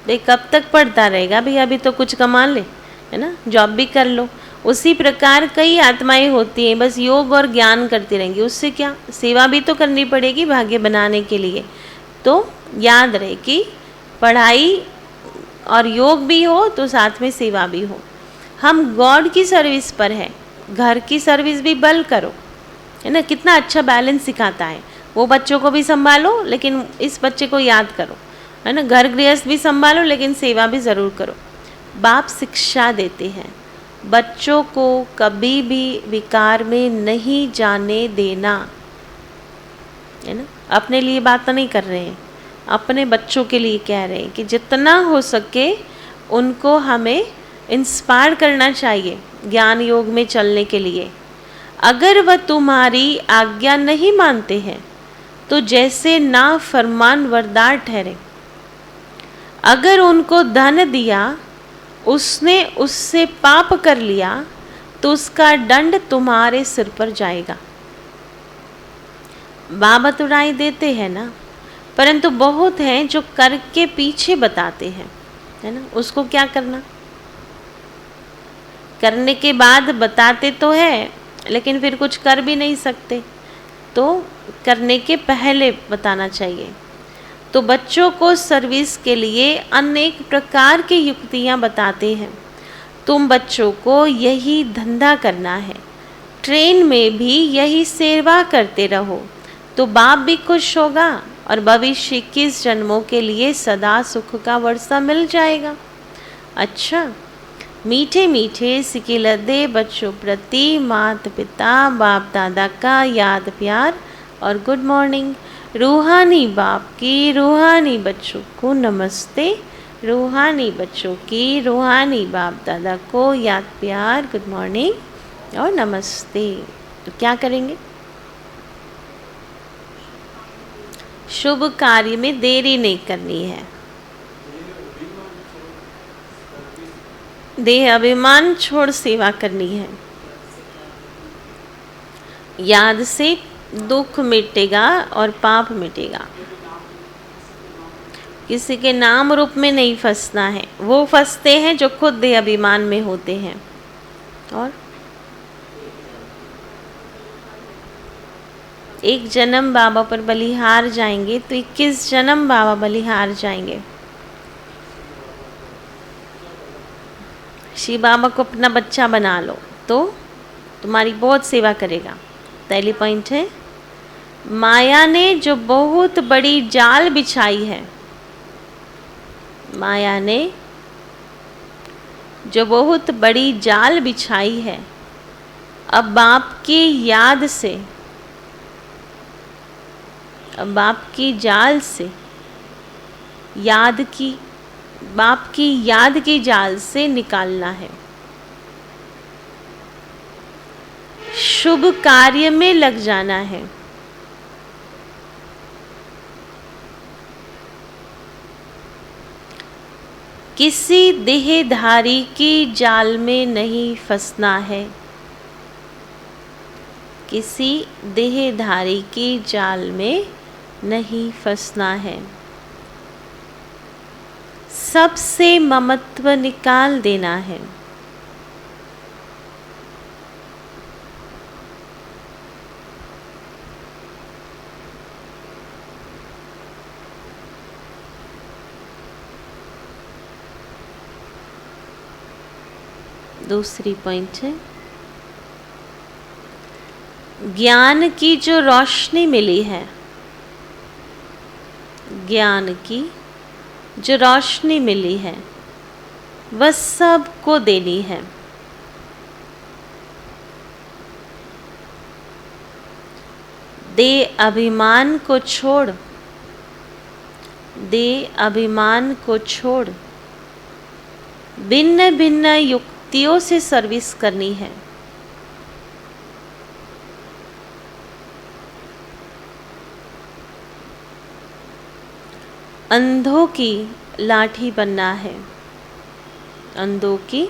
भाई कब तक पढ़ता रहेगा, भाई अभी तो कुछ कमा ले। है ना, जॉब भी कर लो। उसी प्रकार कई आत्माएं होती हैं, बस योग और ज्ञान करती रहेंगी, उससे क्या, सेवा भी तो करनी पड़ेगी भाग्य बनाने के लिए। तो याद रहे कि पढ़ाई और योग भी हो तो साथ में सेवा भी हो। हम गॉड की सर्विस पर है, घर की सर्विस भी बल करो, है ना। कितना अच्छा बैलेंस सिखाता है, वो बच्चों को भी संभालो लेकिन इस बच्चे को याद करो, है ना। घर गृहस्थ भी संभालो लेकिन सेवा भी ज़रूर करो। बाप शिक्षा देते हैं, बच्चों को कभी भी विकार में नहीं जाने देना, है ना। अपने लिए बात नहीं कर रहे हैं, अपने बच्चों के लिए कह रहे हैं कि जितना हो सके उनको हमें इंस्पायर करना चाहिए ज्ञान योग में चलने के लिए। अगर वह तुम्हारी आज्ञा नहीं मानते हैं तो जैसे ना फरमान वरदार ठहरे। अगर उनको धन दिया, उसने उससे पाप कर लिया तो उसका दंड तुम्हारे सिर पर जाएगा। बाबा तो राय देते हैं ना, परंतु बहुत हैं जो करके पीछे बताते हैं, है ना। उसको क्या करना, करने के बाद बताते तो है लेकिन फिर कुछ कर भी नहीं सकते, तो करने के पहले बताना चाहिए। तो बच्चों को सर्विस के लिए अनेक प्रकार की युक्तियां बताते हैं। तुम बच्चों को यही धंधा करना है, ट्रेन में भी यही सेवा करते रहो तो बाप भी खुश होगा और भविष्य 21 जन्मों के लिए सदा सुख का वर्षा मिल जाएगा। अच्छा, मीठे मीठे सिकिलदे बच्चों प्रति माता पिता बाप दादा का याद प्यार और गुड मॉर्निंग। रूहानी बाप की रूहानी बच्चों को नमस्ते, रूहानी बच्चों की रूहानी बाप दादा को याद प्यार, गुड मॉर्निंग और नमस्ते। तो क्या करेंगे, शुभ कार्य में देरी नहीं करनी है। देह अभिमान छोड़ सेवा करनी है। याद से दुख मिटेगा और पाप मिटेगा। किसी के नाम रूप में नहीं फंसना है, वो फंसते हैं जो खुद देह अभिमान में होते हैं। और एक जन्म बाबा पर बलिहार जाएंगे तो 21 जन्म बाबा बलिहार जाएंगे। शिव बाबा को अपना बच्चा बना लो तो तुम्हारी बहुत सेवा करेगा। पहली पॉइंट है, माया ने जो बहुत बड़ी जाल बिछाई है, माया ने जो बहुत बड़ी जाल बिछाई है, अब बाप की याद से, अब बाप की जाल से, याद की, बाप की याद की जाल से निकालना है। शुभ कार्य में लग जाना है। किसी देहधारी की जाल में नहीं फंसना है, किसी देहधारी की जाल में नहीं फंसना है। सबसे ममत्व निकाल देना है। दूसरी पॉइंट है, ज्ञान की जो रोशनी मिली है, ज्ञान की जो रोशनी मिली है वह सबको देनी है। दे अभिमान को छोड़, दे अभिमान को छोड़ भिन्न भिन्न युक्तियों से सर्विस करनी है। अंधों की लाठी बनना है, अंधों की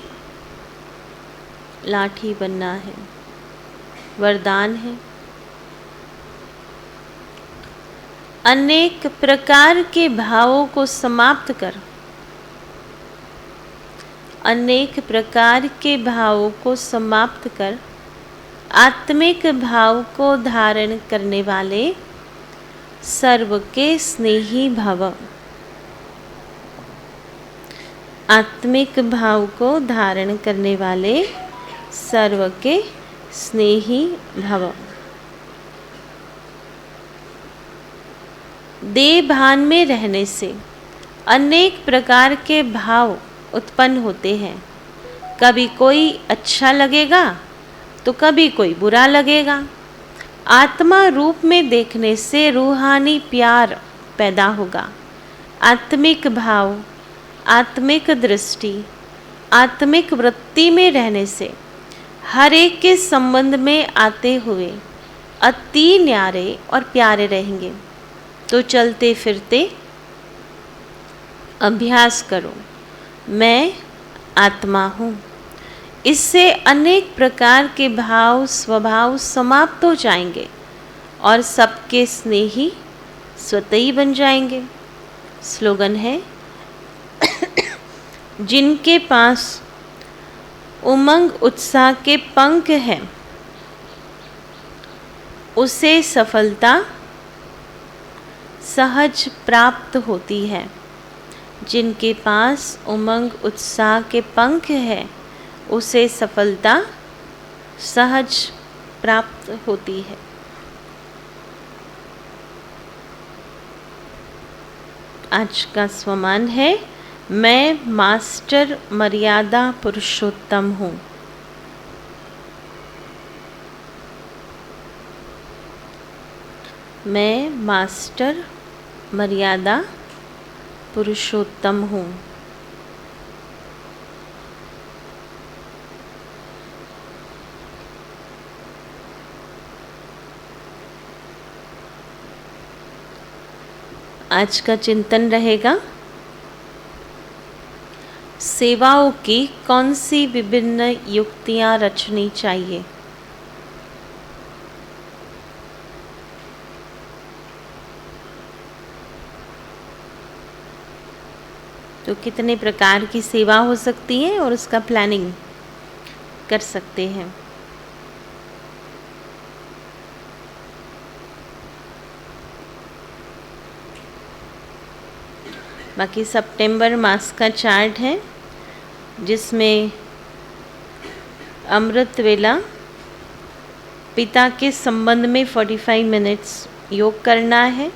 लाठी बनना है, वरदान है। अनेक प्रकार के भावों को समाप्त कर अनेक प्रकार के भावों को समाप्त कर आत्मिक भाव को धारण करने वाले सर्व के स्नेही भव। आत्मिक भाव को धारण करने वाले सर्व के स्नेही भव। देह भान में रहने से अनेक प्रकार के भाव उत्पन्न होते हैं। कभी कोई अच्छा लगेगा तो कभी कोई बुरा लगेगा। आत्मा रूप में देखने से रूहानी प्यार पैदा होगा। आत्मिक भाव, आत्मिक दृष्टि, आत्मिक वृत्ति में रहने से हर एक के संबंध में आते हुए अति न्यारे और प्यारे रहेंगे। तो चलते फिरते अभ्यास करो, मैं आत्मा हूँ। इससे अनेक प्रकार के भाव स्वभाव समाप्त हो जाएंगे और सबके स्नेही स्वतः ही बन जाएंगे। स्लोगन है, जिनके पास उमंग उत्साह के पंख हैं उसे सफलता सहज प्राप्त होती है। जिनके पास उमंग उत्साह के पंख है उसे सफलता सहज प्राप्त होती है। आज का स्वमान है, मैं मास्टर मर्यादा पुरुषोत्तम हूँ। मैं मास्टर मर्यादा पुरुषोत्तम हूँ। आज का चिंतन रहेगा, सेवाओं की कौन सी विभिन्न युक्तियाँ रचनी चाहिए। तो कितने प्रकार की सेवा हो सकती है और उसका प्लानिंग कर सकते हैं। बाकी सितंबर मास का चार्ट है जिसमें अमृत वेला पिता के संबंध में 45 मिनट्स योग करना है।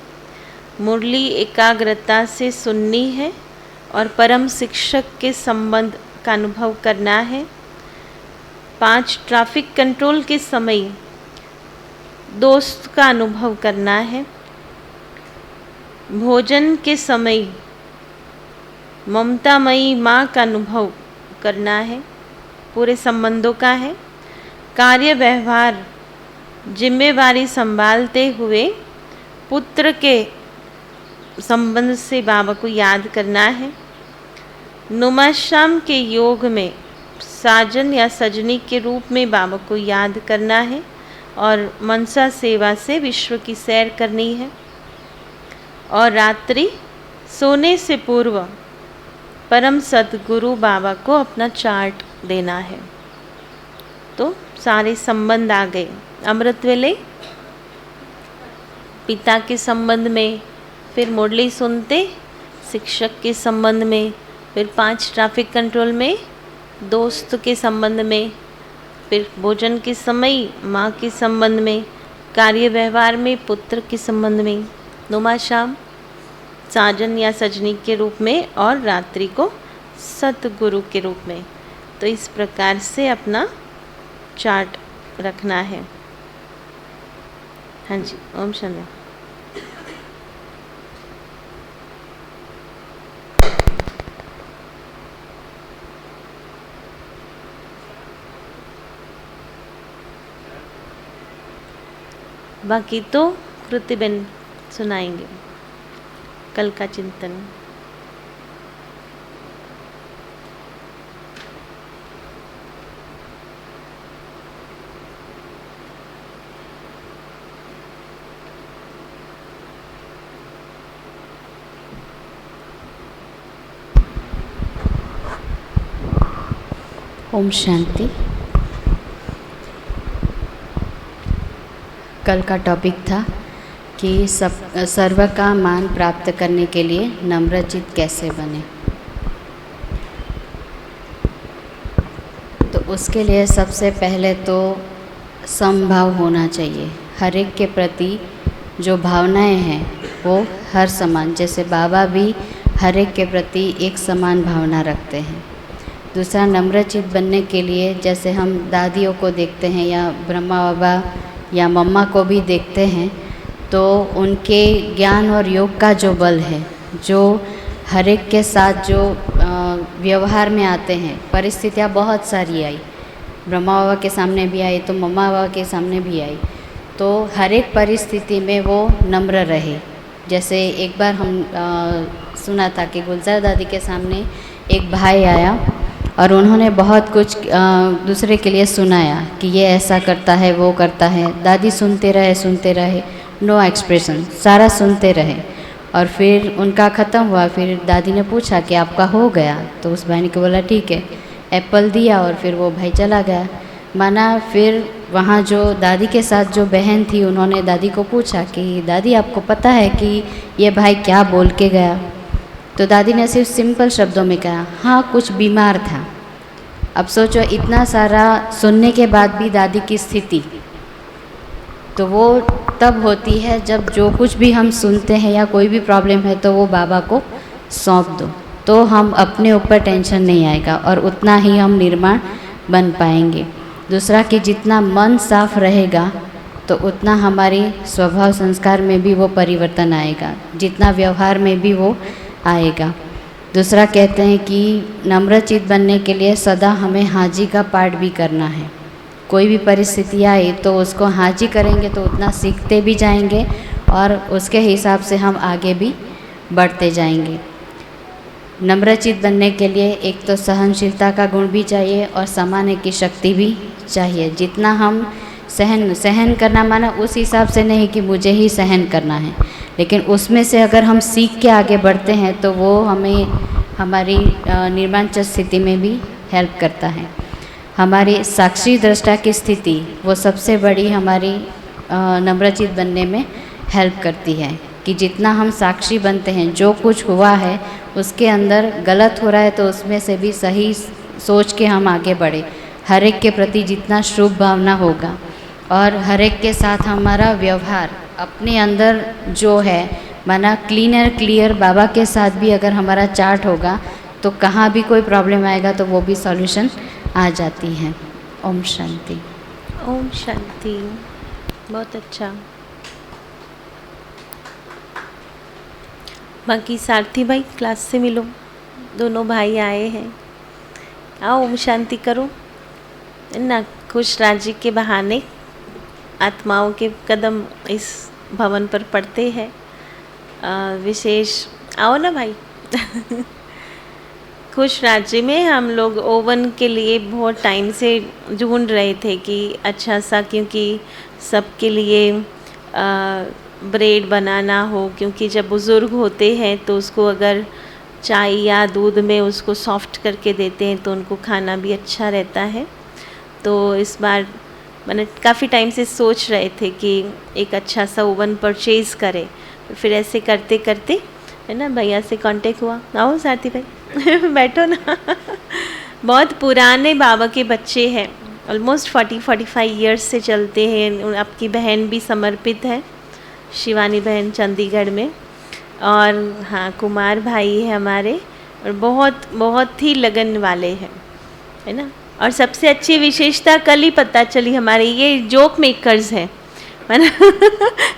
मुरली एकाग्रता से सुननी है और परम शिक्षक के संबंध का अनुभव करना है। 5 ट्रैफिक कंट्रोल के समय दोस्त का अनुभव करना है। भोजन के समय ममतामयी माँ का अनुभव करना है, पूरे संबंधों का है। कार्य व्यवहार जिम्मेवारी संभालते हुए पुत्र के संबंध से बाबा को याद करना है। नुमाशाम के योग में साजन या सजनी के रूप में बाबा को याद करना है और मनसा सेवा से विश्व की सैर करनी है। और रात्रि सोने से पूर्व परम सद्गुरु बाबा को अपना चार्ट देना है। तो सारे संबंध आ गए। अमृत वेले पिता के संबंध में, फिर मुरली सुनते शिक्षक के संबंध में, फिर 5 ट्रैफिक कंट्रोल में दोस्त के संबंध में, फिर भोजन के समय माँ के संबंध में, कार्य व्यवहार में पुत्र के संबंध में, नुमाशाम साजन या सजनी के रूप में और रात्रि को सतगुरु के रूप में। तो इस प्रकार से अपना चार्ट रखना है। हाँ जी, ओम शांति। बाकी तो कृतिबेन सुनाएंगे कल का चिंतन। ओम शांति। कल का टॉपिक था कि सर्व का मान प्राप्त करने के लिए नम्रचित कैसे बने। तो उसके लिए सबसे पहले तो समभाव होना चाहिए। हर एक के प्रति जो भावनाएं हैं वो हर समान, जैसे बाबा भी हर एक के प्रति एक समान भावना रखते हैं। दूसरा, नम्रचित बनने के लिए जैसे हम दादियों को देखते हैं या ब्रह्मा बाबा या मम्मा को भी देखते हैं, तो उनके ज्ञान और योग का जो बल है, जो हर एक के साथ जो व्यवहार में आते हैं, परिस्थितियाँ बहुत सारी आई, ब्रह्मा बाबा के सामने भी आई तो मम्मा बाबा के सामने भी आई, तो हर एक परिस्थिति में वो नम्र रहे। जैसे एक बार हम सुना था कि गुलजार दादी के सामने एक भाई आया और उन्होंने बहुत कुछ दूसरे के लिए सुनाया कि ये ऐसा करता है, वो करता है। दादी सुनते रहे, नो एक्सप्रेशन, सारा सुनते रहे। और फिर उनका ख़त्म हुआ, फिर दादी ने पूछा कि आपका हो गया? तो उस भाई ने को बोला ठीक है, एप्पल दिया और फिर वो भाई चला गया। माना फिर वहाँ जो दादी के साथ जो बहन थी, उन्होंने दादी को पूछा कि दादी आपको पता है कि ये भाई क्या बोल के गया? तो दादी ने सिर्फ सिंपल शब्दों में कहा, हाँ कुछ बीमार था। अब सोचो, इतना सारा सुनने के बाद भी दादी की स्थिति तो वो तब होती है जब जो कुछ भी हम सुनते हैं या कोई भी प्रॉब्लम है तो वो बाबा को सौंप दो, तो हम अपने ऊपर टेंशन नहीं आएगा और उतना ही हम निर्माण बन पाएंगे। दूसरा कि जितना मन साफ रहेगा तो उतना हमारी स्वभाव संस्कार में भी वो परिवर्तन आएगा, जितना व्यवहार में भी वो आएगा। दूसरा कहते हैं कि नम्रचित बनने के लिए सदा हमें हाजी का पाठ भी करना है। कोई भी परिस्थिति आए तो उसको हाजी करेंगे तो उतना सीखते भी जाएंगे और उसके हिसाब से हम आगे भी बढ़ते जाएंगे। नम्रचित बनने के लिए एक तो सहनशीलता का गुण भी चाहिए और समाने की शक्ति भी चाहिए। जितना हम सहन करना, माना उस हिसाब से नहीं कि मुझे ही सहन करना है, लेकिन उसमें से अगर हम सीख के आगे बढ़ते हैं तो वो हमें हमारी निर्माणचत स्थिति में भी हेल्प करता है। हमारी साक्षी दृष्टा की स्थिति वो सबसे बड़ी हमारी नम्रचित बनने में हेल्प करती है कि जितना हम साक्षी बनते हैं, जो कुछ हुआ है उसके अंदर गलत हो रहा है तो उसमें से भी सही सोच के हम आगे बढ़े। हर एक के प्रति जितना शुभ भावना होगा और हर एक के साथ हमारा व्यवहार अपने अंदर जो है, माना क्लियर बाबा के साथ भी अगर हमारा चार्ट होगा तो कहाँ भी कोई प्रॉब्लम आएगा तो वो भी सॉल्यूशन आ जाती है। ओम शांति। ओम शांति। बहुत अच्छा। बाकी सारथी भाई क्लास से मिलो, दोनों भाई आए हैं, आओ ओम शांति करो ना। खुश राजी के बहाने आत्माओं के कदम इस भवन पर पड़ते हैं। विशेष आओ ना भाई। खुश राज्य में हम लोग ओवन के लिए बहुत टाइम से ढूंढ रहे थे कि अच्छा सा, क्योंकि सबके लिए ब्रेड बनाना हो, क्योंकि जब बुज़ुर्ग होते हैं तो उसको अगर चाय या दूध में उसको सॉफ्ट करके देते हैं तो उनको खाना भी अच्छा रहता है। तो इस बार मैंने काफ़ी टाइम से सोच रहे थे कि एक अच्छा सा ओवन परचेज़ करें। फिर ऐसे करते करते है ना भैया से कांटेक्ट हुआ। आओ साथी भाई बैठो ना। बहुत पुराने बाबा के बच्चे हैं, ऑलमोस्ट 40-45 ईयर्स से चलते हैं। आपकी बहन भी समर्पित है, शिवानी बहन चंडीगढ़ में, और हाँ कुमार भाई है हमारे, और बहुत बहुत ही लगन वाले हैं, है ना। और सबसे अच्छी विशेषता कल ही पता चली, हमारे ये जोक मेकर्स हैं, है ना।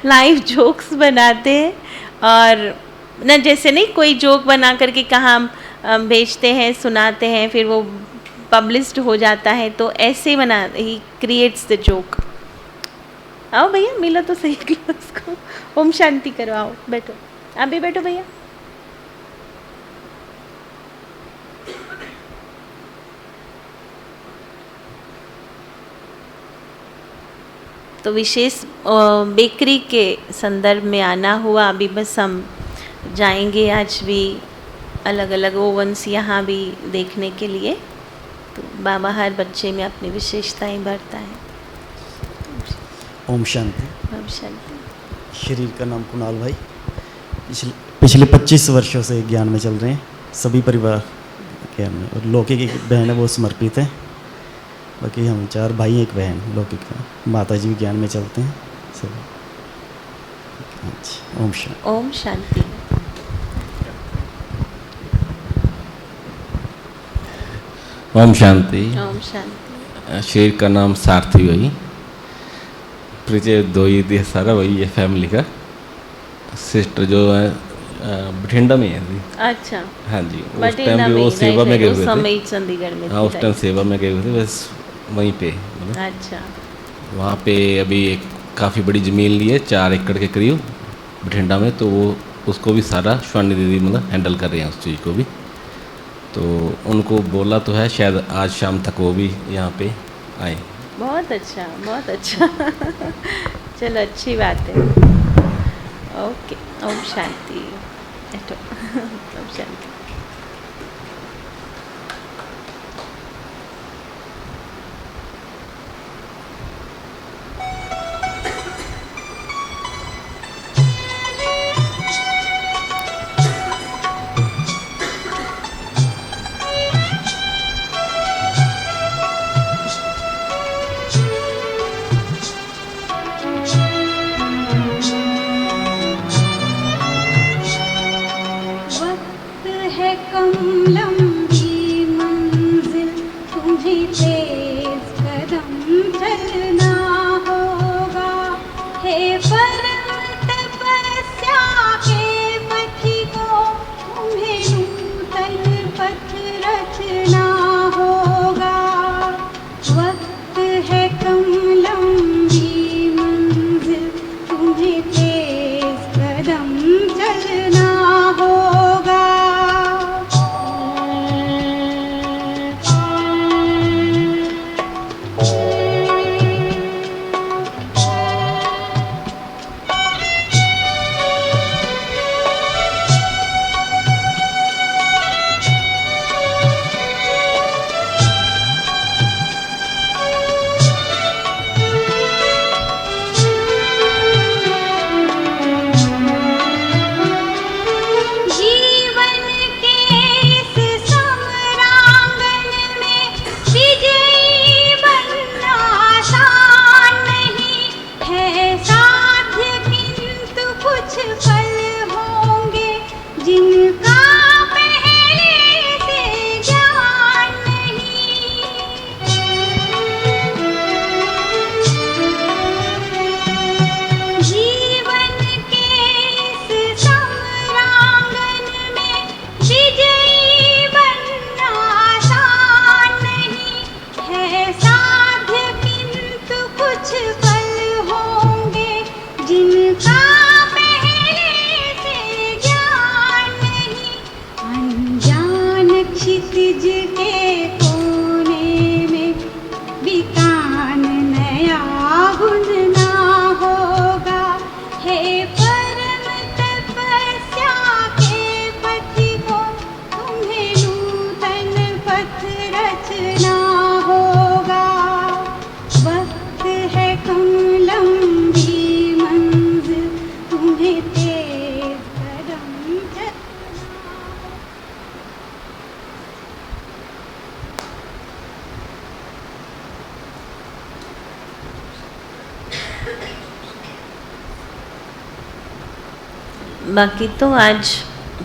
लाइव जोक्स बनाते हैं, और ना जैसे नहीं कोई जोक बना करके कहाँ भेजते हैं, सुनाते हैं, फिर वो पब्लिश्ड हो जाता है, तो ऐसे बना ही क्रिएट्स द जोक। आओ भैया मिलो तो सही क्लास को। ओम शांति करो, आओ बैठो, आप भी बैठो भैया। तो विशेष बेकरी के संदर्भ में आना हुआ। अभी बस हम जाएंगे आज भी अलग अलग ओवन्स यहाँ भी देखने के लिए। तो बाबा हर बच्चे में अपनी विशेषताएं भरता है। ओम शांति। ओम शांति। शरीर का नाम कुणाल भाई। पिछले 25 वर्षों से ज्ञान में चल रहे हैं, सभी परिवार ज्ञान में, और लौकिक एक बहन है वो समर्पित है। बाकी हम 4 भाई, 1 बहन लौकिक है। माता जी भी ज्ञान में चलते हैं सब। अच्छा, ओम शांति। ओम शांति। ओम शांति। ओम शांति। शरीर का नाम सारथी भाई। परिचय 2 ही दिया सारा, वही है फैमिली का। सिस्टर जो है बठिंडा में है जी। अच्छा। हाँ जी, उस टाइम भी वो सेवा में गए हुए थे। चंडीगढ़ में। हाँ, उस टाइम सेवा में गए हुए थे, बस वहीं पे मतलब। अच्छा। वहाँ पे अभी एक काफ़ी बड़ी ज़मीन ली है, 4 एकड़ के करीब बठिंडा में, तो वो उसको भी सारा स्वानी दीदी मतलब हैंडल कर रहे हैं उस चीज़ को भी। तो उनको बोला तो है शायद आज शाम तक वो भी यहाँ पे आए। बहुत अच्छा, बहुत अच्छा। चलो, अच्छी बात है। ओके, ओम शांति। ओम शांति। बाकी तो आज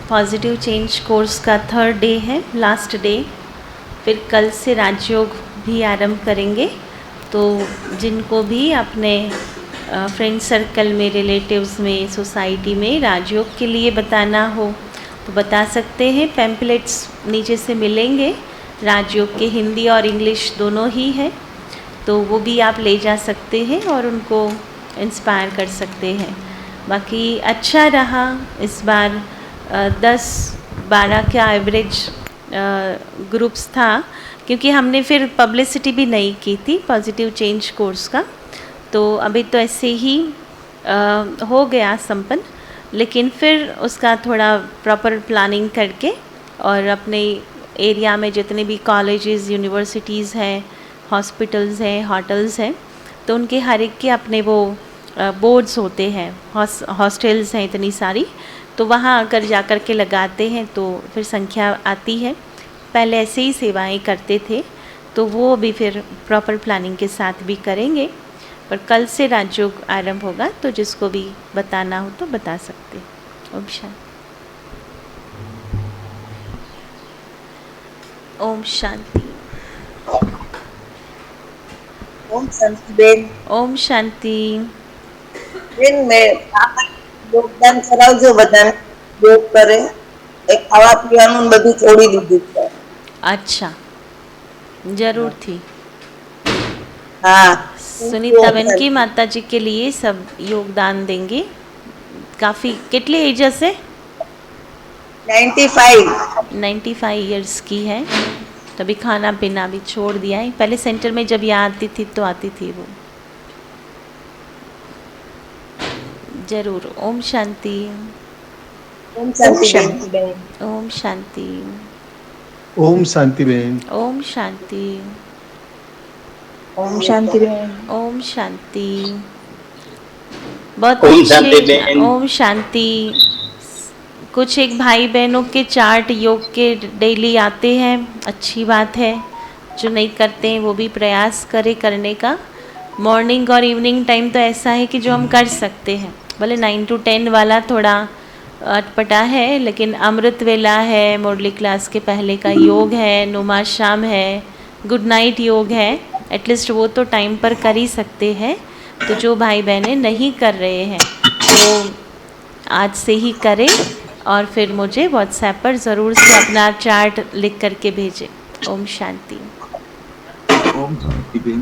पॉजिटिव चेंज कोर्स का 3rd डे है, लास्ट डे। फिर कल से राजयोग भी आरंभ करेंगे। तो जिनको भी अपने फ्रेंड सर्कल में, रिलेटिव्स में, सोसाइटी में राजयोग के लिए बताना हो तो बता सकते हैं। पैम्पलेट्स नीचे से मिलेंगे, राजयोग के हिंदी और इंग्लिश दोनों ही है, तो वो भी आप ले जा सकते हैं और उनको इंस्पायर कर सकते हैं। बाकी अच्छा रहा इस बार, 10-12 का एवरेज ग्रुप्स था, क्योंकि हमने फिर पब्लिसिटी भी नहीं की थी पॉजिटिव चेंज कोर्स का। तो अभी तो ऐसे ही हो गया संपन्न, लेकिन फिर उसका थोड़ा प्रॉपर प्लानिंग करके और अपने एरिया में जितने भी कॉलेजेस, यूनिवर्सिटीज़ हैं, हॉस्पिटल्स हैं, होटल्स हैं, तो उनके हर एक के अपने वो बोर्ड्स होते हैं, हॉस्टल्स हैं इतनी सारी, तो वहाँ आकर जा कर के लगाते हैं तो फिर संख्या आती है। पहले ऐसे ही सेवाएं करते थे, तो वो भी फिर प्रॉपर प्लानिंग के साथ भी करेंगे। पर कल से राजयोग आरंभ होगा, तो जिसको भी बताना हो तो बता सकते हैं। ओम शांति। ओम शांति। ओम शांति बेन। ओम शांति। बेन मैं યોગદાન કરાવજો બધાને યોગ કરે એ ખાવા પીવાનું બધું છોડી દીધું છે. अच्छा, जरूर थी। हाँ सुनीता बहन की माता जी के लिए सब योगदान देंगे। काफ़ी कितने एजेस है? 95 इयर्स की है। तभी खाना पीना भी छोड़ दिया है। पहले सेंटर में जब यहाँ आती थी तो आती थी वो। जरूर। Om Shanti. Om Shanti Ben. Om Shanti. Om Shanti Ben. Om Shanti. Om Shanti Ben. Om Shanti. बहुत अच्छे। ओम शांति। कुछ एक भाई बहनों के चार्ट योग के डेली आते हैं, अच्छी बात है। जो नहीं करते हैं वो भी प्रयास करें करने का। मॉर्निंग और इवनिंग टाइम तो ऐसा है कि जो हम कर सकते हैं। भले 9 to 10 वाला थोड़ा अटपटा है, लेकिन अमृत वेला है, मुरली क्लास के पहले का योग है, नुमा शाम है, गुड नाइट योग है, एटलीस्ट वो तो टाइम पर कर ही सकते हैं। तो जो भाई बहनें नहीं कर रहे हैं वो आज से ही करें और फिर मुझे व्हाट्सएप पर ज़रूर से अपना चार्ट लिख करके भेजें। ओम शांति। ओम शांति बेन.